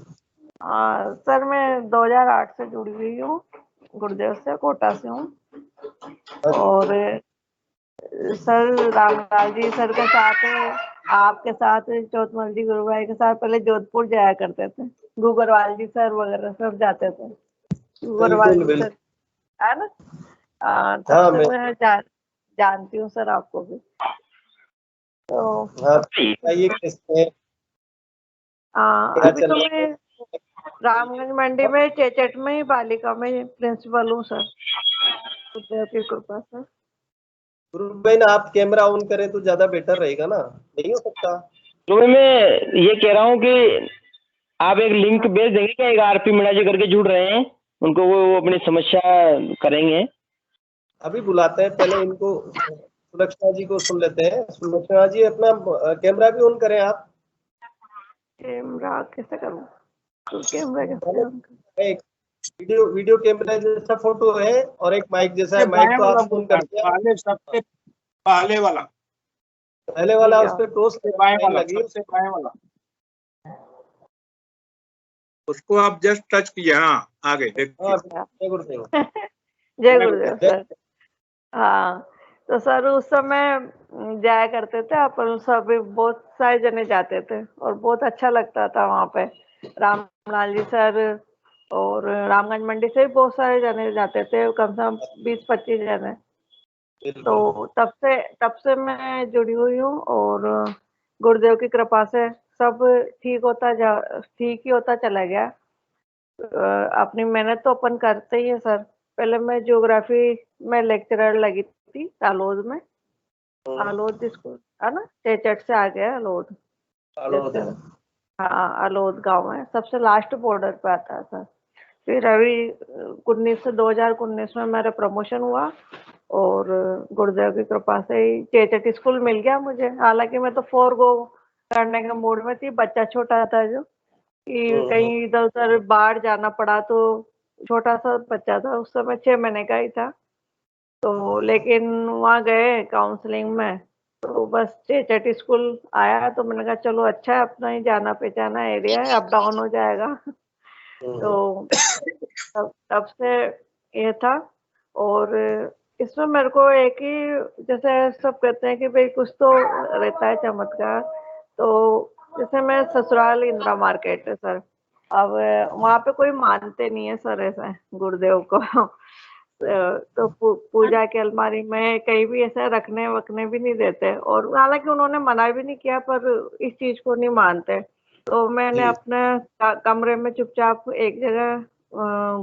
सर मैं 2008 से जुड़ी हुई हूँ गुरुदेव से, कोटा से हूँ। और सर रामलाल जी सर के साथ, आपके साथ, चौथमल जी गुरु भाई के साथ पहले जोधपुर जाया करते थे। गुगरवाल जी सर वगैरह सब जाते थे। गुगरवाल बिल्कुल जी बिल्कुल। सर है ना? तब हाँ से मैं जानती हूँ सर आपको भी। तो हाँ, बताइए कैसे हैं, क्या अभी चल तो रहा मैं रामगंज मंडी में चेचट में ही बालिका में प्रिंसिपल हूँ सर, गुरुदेव की कृपा से। गुरु बहन आप कैमरा ऑन करें तो ज्यादा बेटर रहेगा ना, नहीं हो सकता? तो मैं ये कह रहा हूँ कि आप एक लिंक भेज देंगे क्या? एक आरपी मीणा जी करके जुड़ रहे हैं, उनको वो अपनी समस्या करेंगे। अभी बुलाते हैं, पहले इनको सुलक्षणा जी को सुन लेते हैं। सुलक्षणा जी अपना कैमरा भी ऑन करें आप। कैमरा कैसे करूँ? तो कैमरा कैसे on करूं? एक वीडियो कैमरा जैसा फोटो है और एक माइक जैसा ये है, माइक बाएं तो वाला आप ऑन बोलता कर है, दिया। पहले सबसे पहले वाला, पहले वाला ठीक उस है। पर टोस्ट सबसे बाएं वाला, लगी। सबसे बाएं वाला, उसको आप जस्ट टच किया। हाँ, आगे देखिए। हाँ, जय गुरुदेव। जय गुरुदेव सर। हाँ, तो सर उस समय जाया करते थे अपन सभी, बहुत सारे जने जाते थे और बहुत अच्छा लगता था वहाँ पे। रामलाल जी सर और रामगंज मंडी से भी बहुत सारे जने जाते थे, कम से कम 20-25 जने। तो बिल्कुल तब से मैं जुड़ी हुई हूँ और गुरुदेव की कृपा से सब ठीक ही होता चला गया। अपनी मेहनत तो अपन करते ही है सर। पहले मैं ज्योग्राफी में लेक्चरर लगी थी तालोद में, आलोद स्कूल है ना, चेचट से आ गया आलोद। आलोद है। हाँ, आलोद गांव है, सबसे लास्ट बॉर्डर पे आता है सर। फिर अभी 2019 में मेरा प्रमोशन हुआ और गुरुदेव की कृपा से ही चेचट स्कूल मिल गया मुझे। हालांकि मैं तो 4 गो करने के मूड में थी, बच्चा छोटा था जो कि कहीं इधर उधर बाहर जाना पड़ा, तो छोटा सा बच्चा था उस समय, 6 महीने का ही था। तो लेकिन वहाँ गए काउंसलिंग में, तो बस चेचट स्कूल आया तो मैंने कहा चलो अच्छा है, अपना ही जाना पहचाना एरिया है, अप डाउन हो जाएगा। तो तब से ये था। और इसमें मेरे को एक ही, जैसे सब कहते हैं कि भाई कुछ तो रहता है चमत्कार, तो जैसे मैं ससुराल इंदिरा मार्केट है सर, अब वहाँ पे कोई मानते नहीं है सर ऐसा गुरुदेव को। तो पूजा की अलमारी में कहीं भी ऐसा रखने वखने भी नहीं देते, और हालांकि उन्होंने मना भी नहीं किया पर इस चीज को नहीं मानते। तो मैंने जी। अपने कमरे में चुपचाप एक जगह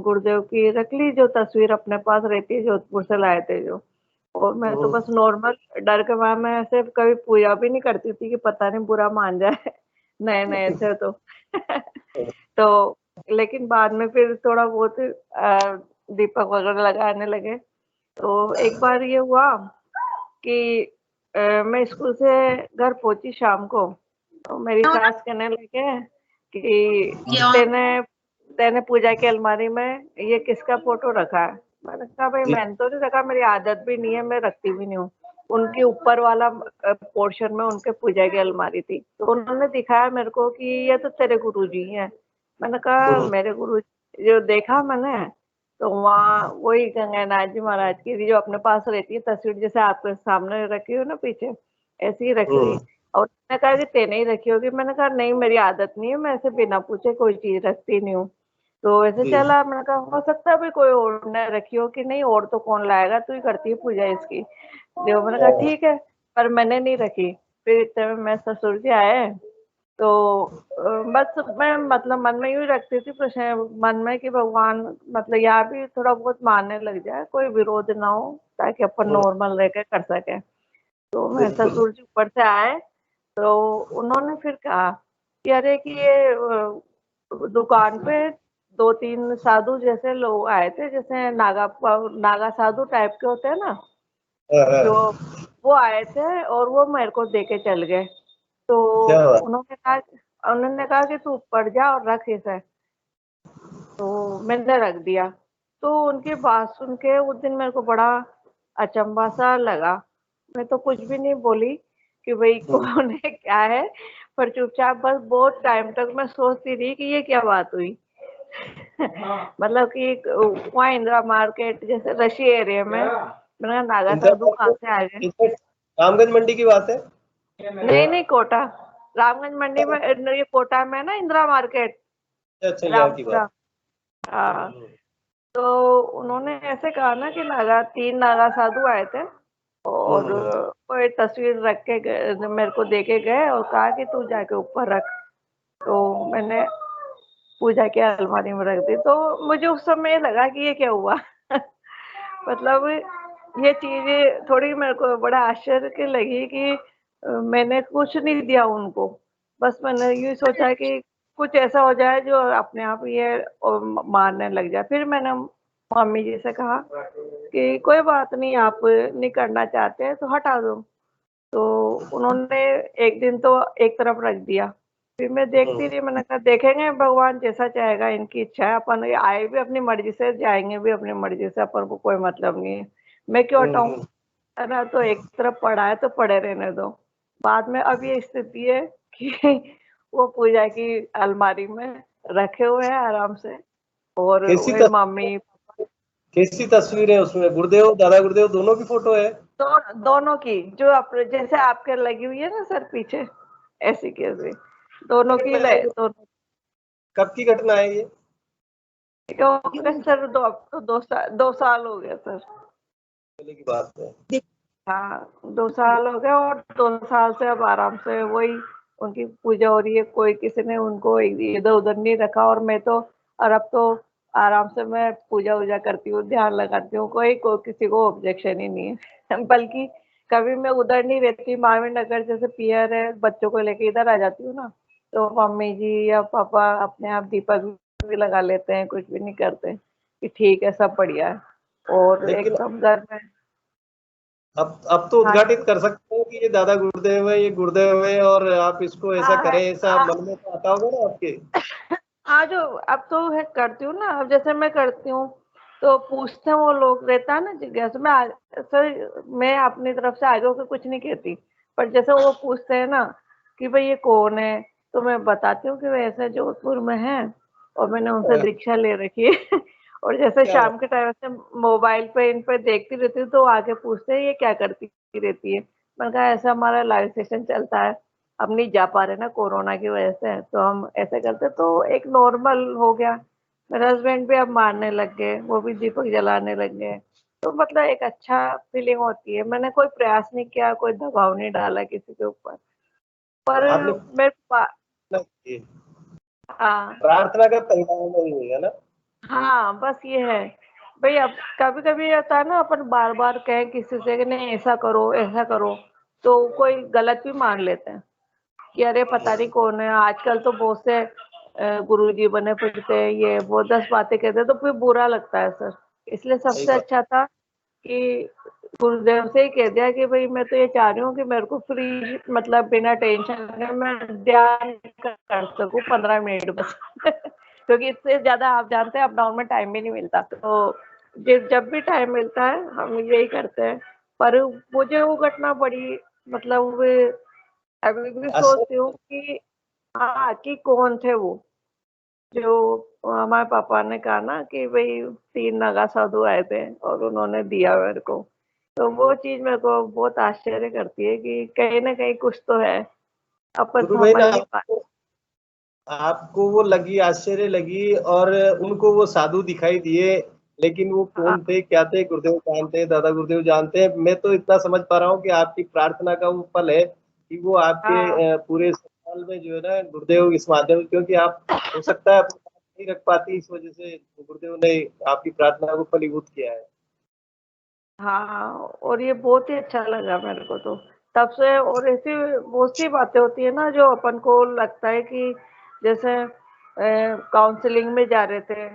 गुरुदेव की रख ली, जो तस्वीर अपने पास रहती है, जोधपुर से लाए थे जो। और मैं तो बस नॉर्मल डर के वहां में ऐसे कभी पूजा भी नहीं करती थी कि पता नहीं बुरा मान जाए नए नए थे तो। तो लेकिन बाद में फिर थोड़ा बहुत दीपक वगैरह लगाने लगे। तो एक बार ये हुआ कि मैं स्कूल से घर पहुंची शाम को, तो मेरी सास कहने लगे कि तेने तेने पूजा की अलमारी में ये किसका फोटो रखा है। मैंने कहा भाई मैंने तो नहीं रखा, मेरी आदत भी नहीं है, मैं रखती भी नहीं हूँ। उनके ऊपर वाला पोर्शन में उनके पूजा की अलमारी थी, तो उन्होंने दिखाया मेरे को कि ये तो तेरे गुरुजी हैं। मैंने कहा मेरे गुरु, जो देखा मैंने तो वहाँ वही गंगानाथ जी महाराज की जो अपने पास रहती है तस्वीर, जैसे आपके सामने रखी हो ना पीछे, ऐसी ही रखी हुई। और मैंने कहा कि तेने ही रखी होगी। मैंने कहा नहीं, मेरी आदत नहीं है, मैं ऐसे बिना पूछे कोई चीज रखती नहीं हूँ। तो ऐसे चला, मैंने कहा हो सकता है भी कोई और ने रखी हो कि नहीं, और तो कौन लाएगा, तू ही करती है पूजा इसकी। जो मैंने कहा ठीक है, पर मैंने नहीं रखी। फिर इतने में मैं ससुर जी आए, तो बस मैं मतलब मन में यूँ ही रखती थी प्रश्न मन में कि भगवान मतलब यहाँ भी थोड़ा बहुत मानने लग जाए, कोई विरोध ना हो, ताकि अपन नॉर्मल रह के कर सके। तो मैं ससुर जी ऊपर से आए, तो उन्होंने फिर कहा कि अरे कि ये दुकान पे 2-3 साधु जैसे लोग आए थे, जैसे नागा साधु टाइप के होते हैं ना, जो वो आए थे और वो मेरे को दे के चल गए। तो क्या बात? उन्होंने कहा कि तू ऊपर जा और रख इसे। तो मैंने रख दिया। तो उनकी बात सुन के उस दिन मेरे को बड़ा अचंभा सा लगा। मैं तो कुछ भी नहीं बोली कि भाई कौन है क्या है, पर चुपचाप बस बहुत टाइम तक मैं सोचती रही कि ये क्या बात हुई। मतलब कि वहाँ इंदिरा मार्केट जैसे रशी एरिया में, मैंने कहा नागा साधु कहाँ से आ गए। रामगंज मंडी की बात है? नहीं नहीं, कोटा, रामगंज मंडी में, ये कोटा में ना इंदिरा मार्केट, अच्छा, यहाँ की रामपुरा। बात। हाँ, तो उन्होंने ऐसे कहा ना कि 3 नागा साधु आए थे और कोई तस्वीर रख के मेरे को दे के गए और कहा कि तू जाके ऊपर रख। तो मैंने पूजा की अलमारी में रख दी। तो मुझे उस समय लगा कि ये क्या हुआ। मतलब ये चीजें थोड़ी मेरे को बड़ा आश्चर्य की लगी कि मैंने कुछ नहीं दिया उनको, बस मैंने यूं सोचा कि कुछ ऐसा हो जाए जो अपने आप ये मारने लग जाए। फिर मैंने मम्मी जी से कहा कि कोई बात नहीं, आप नहीं करना चाहते हैं तो हटा दो। तो उन्होंने एक दिन तो एक तरफ रख दिया, फिर मैं देखती रही। मैंने कहा देखेंगे भगवान जैसा चाहेगा, इनकी इच्छा है, अपन आए भी अपनी मर्जी से, जाएंगे भी अपनी मर्जी से, अपन को कोई मतलब नहीं है, मैं क्यों हटाऊं, है ना। तो एक तरफ पड़ा है तो पड़े रहने दो। बाद में अब ये स्थिति है कि वो पूजा की अलमारी में रखे हुए हैं आराम से। और कैसी मेरी मम्मी कैसी तस्वीर है उसमें? गुरुदेव, दादा गुरुदेव दोनों की फोटो है? दोनों की, जो जैसे आपके लगी हुई है ना सर पीछे, ऐसी कैसे दोनों की दोनों। कब की घटना है ये? सर 2 साल हो गया सर। पहले की बात है। हाँ 2 साल हो गए, और 2 साल से अब आराम से वही उनकी पूजा हो रही है। कोई किसी ने उनको इधर उधर नहीं रखा, और मैं तो, और अब तो आराम से मैं पूजा वूजा करती हूँ, ध्यान लगाती हूँ, कोई किसी को ऑब्जेक्शन ही नहीं है। बल्कि कभी मैं उधर नहीं रहती, मावी नगर जैसे पियर है, बच्चों को लेके इधर आ जाती हूँ ना, तो मम्मी जी या पापा अपने आप दीपक भी लगा लेते हैं, कुछ भी नहीं करते कि ठीक है सब बढ़िया है। और लेकिन एकदम घर में अब तो हाँ उद्घाटित कर सकते हो कि ये दादा गुरुदेव है, ये गुरुदेव है, और आप इसको ऐसा करें, ऐसा मन में तो आता होगा ना आपके? हाँ जो अब तो है करती हूँ ना, अब जैसे मैं करती हूँ तो पूछते हैं वो लोग, रहता है ना जिज्ञासा। सर मैं अपनी तरफ से आगे होकर कुछ नहीं कहती, पर जैसे वो पूछते हैं ना कि भाई ये कौन है, तो मैं बताती हूँ कि वैसे जोधपुर में है और मैंने उनसे दीक्षा ले रखी है। और जैसे क्या शाम के टाइम से मोबाइल पे इन पे देखती रहती हूँ तो आके पूछते हैं ये क्या करती रहती है। मैंने कहा ऐसा हमारा लाइव सेशन चलता है, अब नहीं जा पा रहे ना कोरोना की वजह से, तो हम ऐसे करते तो एक नॉर्मल हो गया। मेरे हस्बैंड भी अब मारने लग गए, वो भी दीपक जलाने लग गए। तो मतलब एक अच्छा फीलिंग होती है। मैंने कोई प्रयास नहीं किया, कोई दबाव नहीं डाला किसी के ऊपर, पर आपने मेरे पा प्रार्थना की है। हाँ, प्रार्थना का परिणाम नहीं है ना। हाँ, बस ये है। भई अब कभी-कभी ये होता है ना अपन बार-बार कहें किसी से कि नहीं ऐसा करो, तो कोई गलत भी मान लेते हैं कि अरे पता नहीं कौन है। आजकल तो बहुत से गुरुजी बने फिरते हैं, ये वो 10 बातें कहते हैं तो फिर बुरा लगता है सर। इसलिए सही सबसे बात। अच्छा था कि गुरुदेव से ही कह दिया कि भई मैं तो ये चाह रही हूँ कि मेरे को फ्री मतलब बिना टेंशन के मैं ध्यान कर सकूँ 15 मिनट बस। क्योंकि इससे ज़्यादा आप जानते हैं अप डाउन में टाइम भी नहीं मिलता। तो जब भी टाइम मिलता है हम यही करते हैं। पर मुझे वो घटना बड़ी मतलब अभी भी असर सोचती हूँ कि हाँ, कि कौन थे वो? जो हमारे पापा ने कहा ना कि भई 3 नागा साधु आए थे और उन्होंने दिया मेरे को। तो वो चीज़ मेरे को बहुत आश्चर्य करती है कि कहीं न कहीं कुछ तो है, अपन गुरु भाई समझ ना नहीं पा आपको वो लगी, आश्चर्य लगी और उनको वो साधु दिखाई दिए, लेकिन वो हाँ, कौन थे क्या थे गुरुदेव जानते हैं, दादा गुरुदेव जानते हैं। मैं तो इतना समझ पा रहा हूँ कि आपकी प्रार्थना का वो फल है कि वो आपके हाँ, पूरे साल में जो है ना गुरुदेव इस माध्यम, क्योंकि आप हो सकता है अपनी बात नहीं रख पाती, इस वजह से गुरुदेव ने आपकी प्रार्थना को फलीभूत किया है। हाँ, और ये बहुत ही अच्छा लगा मेरे को तो। तब से और ऐसी बहुत सी बातें होती है ना जो अपन को लगता है कि जैसे काउंसलिंग में जा रहे थे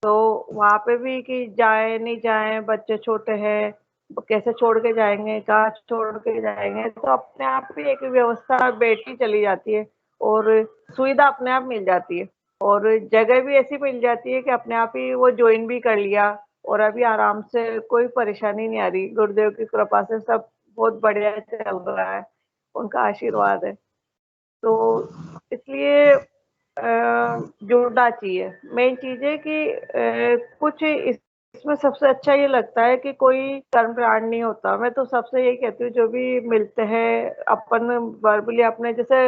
तो वहाँ पे भी कि जाएँ, नहीं जाएँ, बच्चे छोटे हैं, कैसे छोड़ के जाएँगे, कहाँ छोड़ के जाएँगे, तो अपने आप ही एक व्यवस्था बैठी चली जाती है और सुविधा अपने आप मिल जाती है और जगह भी ऐसी मिल जाती है कि अपने आप ही वो जॉइन भी कर लिया और अभी आराम से कोई परेशानी नहीं आ रही। गुरुदेव की कृपा से सब बहुत बढ़िया चल रहा है, उनका आशीर्वाद है। तो इसलिए जुड़ना चाहिए। मेन चीज़ है कि कुछ इसमें सबसे अच्छा ये लगता है कि कोई कर्मकांड नहीं होता। मैं तो सबसे यही कहती हूँ जो भी मिलते हैं अपन वर्बली अपने जैसे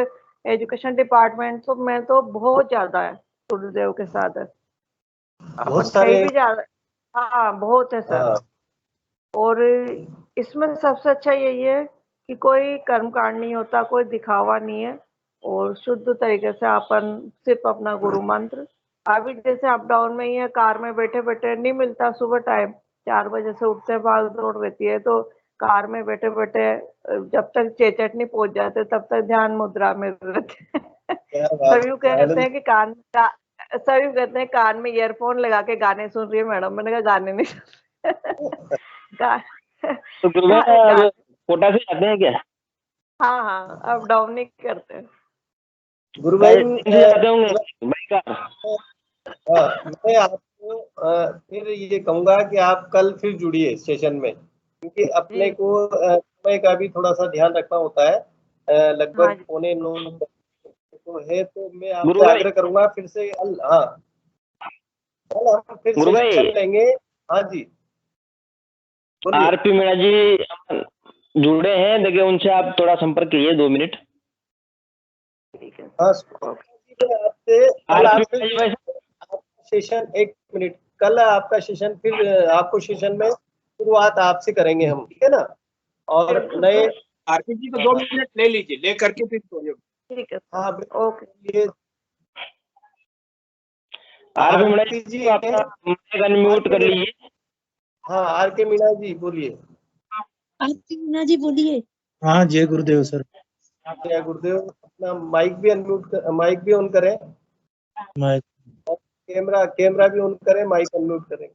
एजुकेशन डिपार्टमेंट तो मैं तो बहुत ज़्यादा है गुरुदेव के साथ है। अपन बहुत कहीं सारे। भी जा हाँ, बहुत है सर। हाँ, और इसमें सबसे अच्छा यही है कि कोई कर्मकांड नहीं होता, कोई दिखावा नहीं है और शुद्ध तरीके से अपन सिर्फ अपना गुरु मंत्र। अभी जैसे अप डाउन में ही है, कार में बैठे बैठे नहीं मिलता सुबह टाइम, 4 बजे से उठते हैं, भाग दौड़ रहती है तो कार में बैठे बैठे जब तक चेचट नहीं पहुंच जाते तब तक ध्यान मुद्रा में रहते हैं। क्या बात सभी है, कहते आनंद। हैं कि सभी कहते हैं कान में ईयरफोन लगा के गाने सुन रही है मैडम। मैंने कहा गाने नहीं सुन गा, तो गुरु भाई गा, अब गाने कोटा से जाते हैं क्या? हाँ हाँ, अप डाउन नहीं करते हैं। गुरु भाई ट्रेन से जाते होंगे बाइक का? मैं आपको फिर ये कहूंगा कि आप कल फिर जुड़िए सेशन में, क्योंकि अपने जी को समय का भी थोड़ा सा ध्यान रखना होता है। हाँ लगभग जी 8:45 तो है, तो मैं गुरु आपसे भाई, आग्रह करूंगा फिर से कल। हाँ, कल हम फिर गुरु भाई, सेशन लेंगे। हाँ जी, बोलिए। आरपी मीणा जी जुड़े हैं, देखिए उनसे आप थोड़ा संपर्क कीजिए 2 मिनट। ठीक है हाँ, सर। ओके। मैं आपसे कल आरपी आपसे मीणा जी वैसे आपका सेशन, एक मिनट, कल आपका सेशन फिर आपको सेशन में शुरुआत आपसे करेंगे हम, ठीक है ना। और बिल्कुल नए। सर। आरपी जी को 2 मिनट ले लीजिए, ले करके फिर सोइए। ठीक है हाँ सर। ओके। बिल्कुल, ये आरपी मीणा आरती जी जी को हैं। अपना माइक अनम्यूट आर के कर मीणा, लीजिए। हाँ आर के मीणा जी बोलिए। आरती मीना जी बोलिए। हाँ जय गुरुदेव सर। जय गुरुदेव। अपना माइक भी अनम्यूट, माइक भी ऑन करें, मैं और कैमरा कैमरा भी ऑन करें, माइक अनम्यूट करें।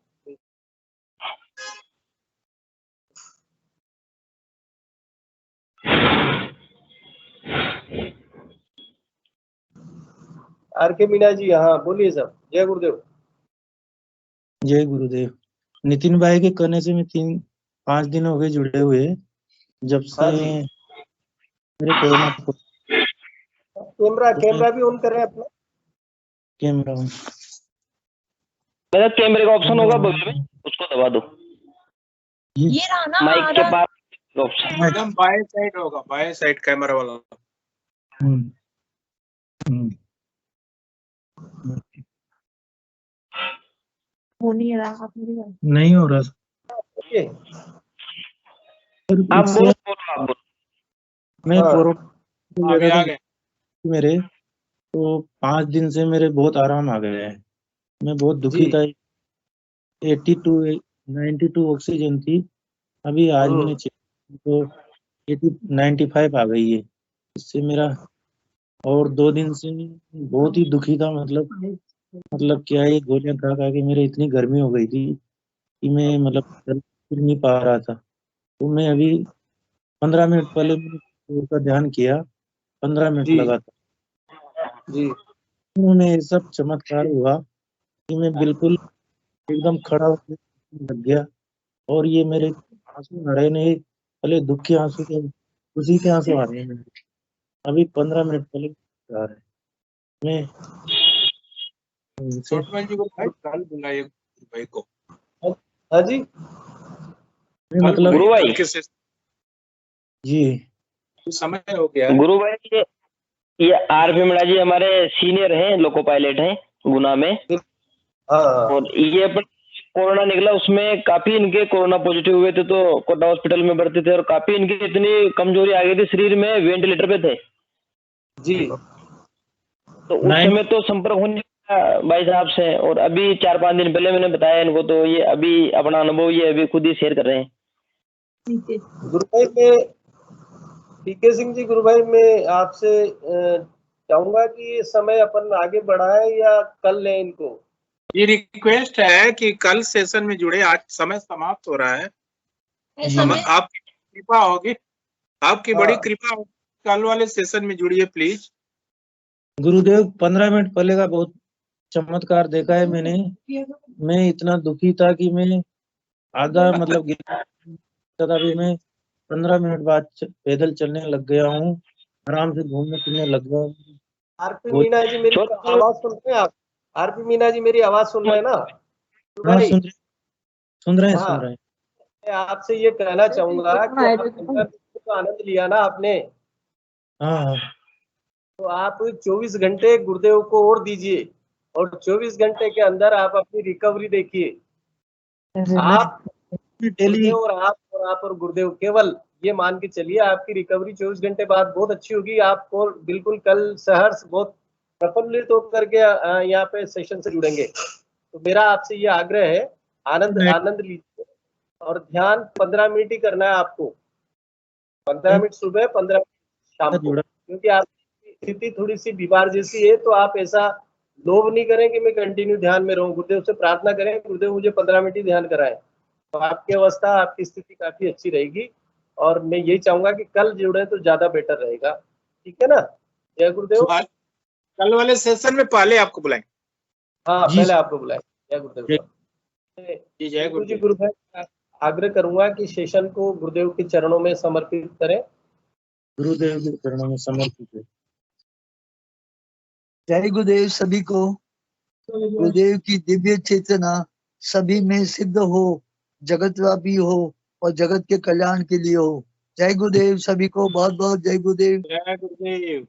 आर के मीणा जी, हाँ बोलिए सर। जय गुरुदेव। जय गुरुदेव। नितिन भाई के कहने से मैं 3-5 दिन हो गए जुड़े हुए, जब से हाँ जी, मेरे कोरोना कैमरा कैमरा भी ऑन करें अपना। कैमरा मेरा कैमरे का ऑप्शन होगा बगल में, उसको दबा दो। ये रहा ना माइक के आधा। पास ऑप्शन। एकदम बाएं साइड होगा, बाएं साइड कैमरा वाला। हम्म, हम्म, हो नहीं रहा, आप मेरी बात। नहीं हो रहा ओके। सर। आप इससे बोलो आप बोलो। मैं हाँ। कोरोना अभी लेता आ था गए। मेरे, तो 5 दिन से मेरे बहुत आराम आ गया है। मैं बहुत दुखी जी। था। 82 92 ऑक्सीजन थी। अभी आज मैंने चेक तो 95 आ गई है। इससे मेरा, और 2 दिन से बहुत ही दुखी था। मतलब क्या, ये गोलियां खा खा के मेरे इतनी गर्मी हो गई थी कि मैं मतलब चल फिर नहीं पा रहा था। तो मैं अभी 15 मिनट पहले मैंने गुरु का ध्यान किया, 15 मिनट जी। लगा था। जी। उन्होंने ये सब चमत्कार हुआ कि मैं बिल्कुल एकदम खड़ा होकर लग गया। और ये मेरे आंसू आ रहे नहीं, पहले दुख के आंसू थे, खुशी के आंसू आ रहे हैं मेरे। अभी 15 मिनट पहले आ रहे हैं। मैं उनसे छोटमल जी को भाई कल बुलाइए भाई को, हाँ जी। मैं कल मतलब गुरु बुलाइए, भाई। कल के सेशन जी समय हो गया है। गुरु भाई ये आरपी मीणा जी हमारे सीनियर हैं, लोको पायलट हैं गुना में। हाँ हाँ। और ये अपन कोरोना निकला उसमें काफी इनके कोरोना पॉजिटिव हुए थे, तो कोटा हॉस्पिटल में भर्ती थे और काफी इनकी इतनी कमजोरी आ गई थी शरीर में, वेंटिलेटर पे थे। जी। तो उस नाइन समय तो संपर्क होने लगा भाई साहब से, और अभी 4-5 दिन पहले मैंने बताया इनको, तो ये अभी अपना अनुभव ये अभी खुद ही शेयर कर रहे हैं। गुरु भाई मैं पीके सिंह जी, गुरु भाई मैं आपसे चाहूंगा कि ये समय अपन आगे बढ़ाएं या कल लें इनको। ये रिक्वेस्ट है कि कल सेशन में जुड़े, आज समय समाप्त हो रहा है। आपकी कृपा होगी, आपकी बड़ी हाँ। कृपा होगी, कल वाले सेशन में जुड़िए प्लीज। गुरुदेव 15 मिनट पहले का बहुत चमत्कार देखा है मैंने। मैं इतना दुखी था कि मैं आधा मतलब गिरा था। अभी मैं 15 मिनट बाद पैदल चलने लग गया हूँ, आराम से घूमने फिरने लग गया हूँ। आरपी मीना जी मेरी आवाज सुन रहे हैं आप? आरपी मीना जी मेरी आवाज सुन रहे हैं ना गुरु हाँ, भाई? सुन रहे हैं हाँ। सुन रहे हैं। मैं आपसे ये कहना चाहूंगा कि आप 15 मिनट का आनंद लिया ना आपने, हाँ हाँ। तो आप 24 घंटे गुरुदेव को और दीजिए, और 24 घंटे के अंदर आप अपनी रिकवरी देखिए। आप डेली गुरुदेव और आप और गुरुदेव, केवल ये मान के चलिए आपकी रिकवरी 24 घंटे बाद बहुत अच्छी होगी। आपको बिल्कुल कल सहर्ष बहुत प्रफुल्लित होकर के यहाँ पे सेशन से जुड़ेंगे। तो मेरा आपसे ये आग्रह है, आनंद लीजिए, और ध्यान 15 मिनट ही करना है आपको। 15 मिनट सुबह, 15 मिनट शाम को, जुड़ा। क्योंकि आपकी स्थिति थोड़ी सी बीमार जैसी है। तो आप ऐसा लोभ नहीं करें कि मैं कंटिन्यू ध्यान में रहूं। गुरुदेव से प्रार्थना करें, गुरुदेव मुझे 15 मिनट ही ध्यान कराएं, तो आपकी अवस्था, आपकी स्थिति काफी अच्छी रहेगी। और मैं यही चाहूंगा कि कल जुड़े तो ज्यादा बेटर रहेगा। ठीक है ना? जय गुरुदेव। कल वाले सेशन में पहले आपको बुलाएंगे। हाँ, जी पहले आपको बुलाएं। जय गुरुदेव जय- साहब। जी जय गुरु जी, गुरुदेव। गुरु भाई आग्रह करूंगा कि सेशन को गुरुदेव के चरणों में समर्पित करें। गुरुदेव के चरणों में समर्पित है। जय गुरुदेव सभी को। गुरुदेव की दिव्य चेतना सभी में सिद्ध हो, जगतव्यापी हो और जगत के कल्याण के लिए हो। जय गुरुदेव सभी को, बहुत बहुत जय गुरुदेव। जय गुरुदेव।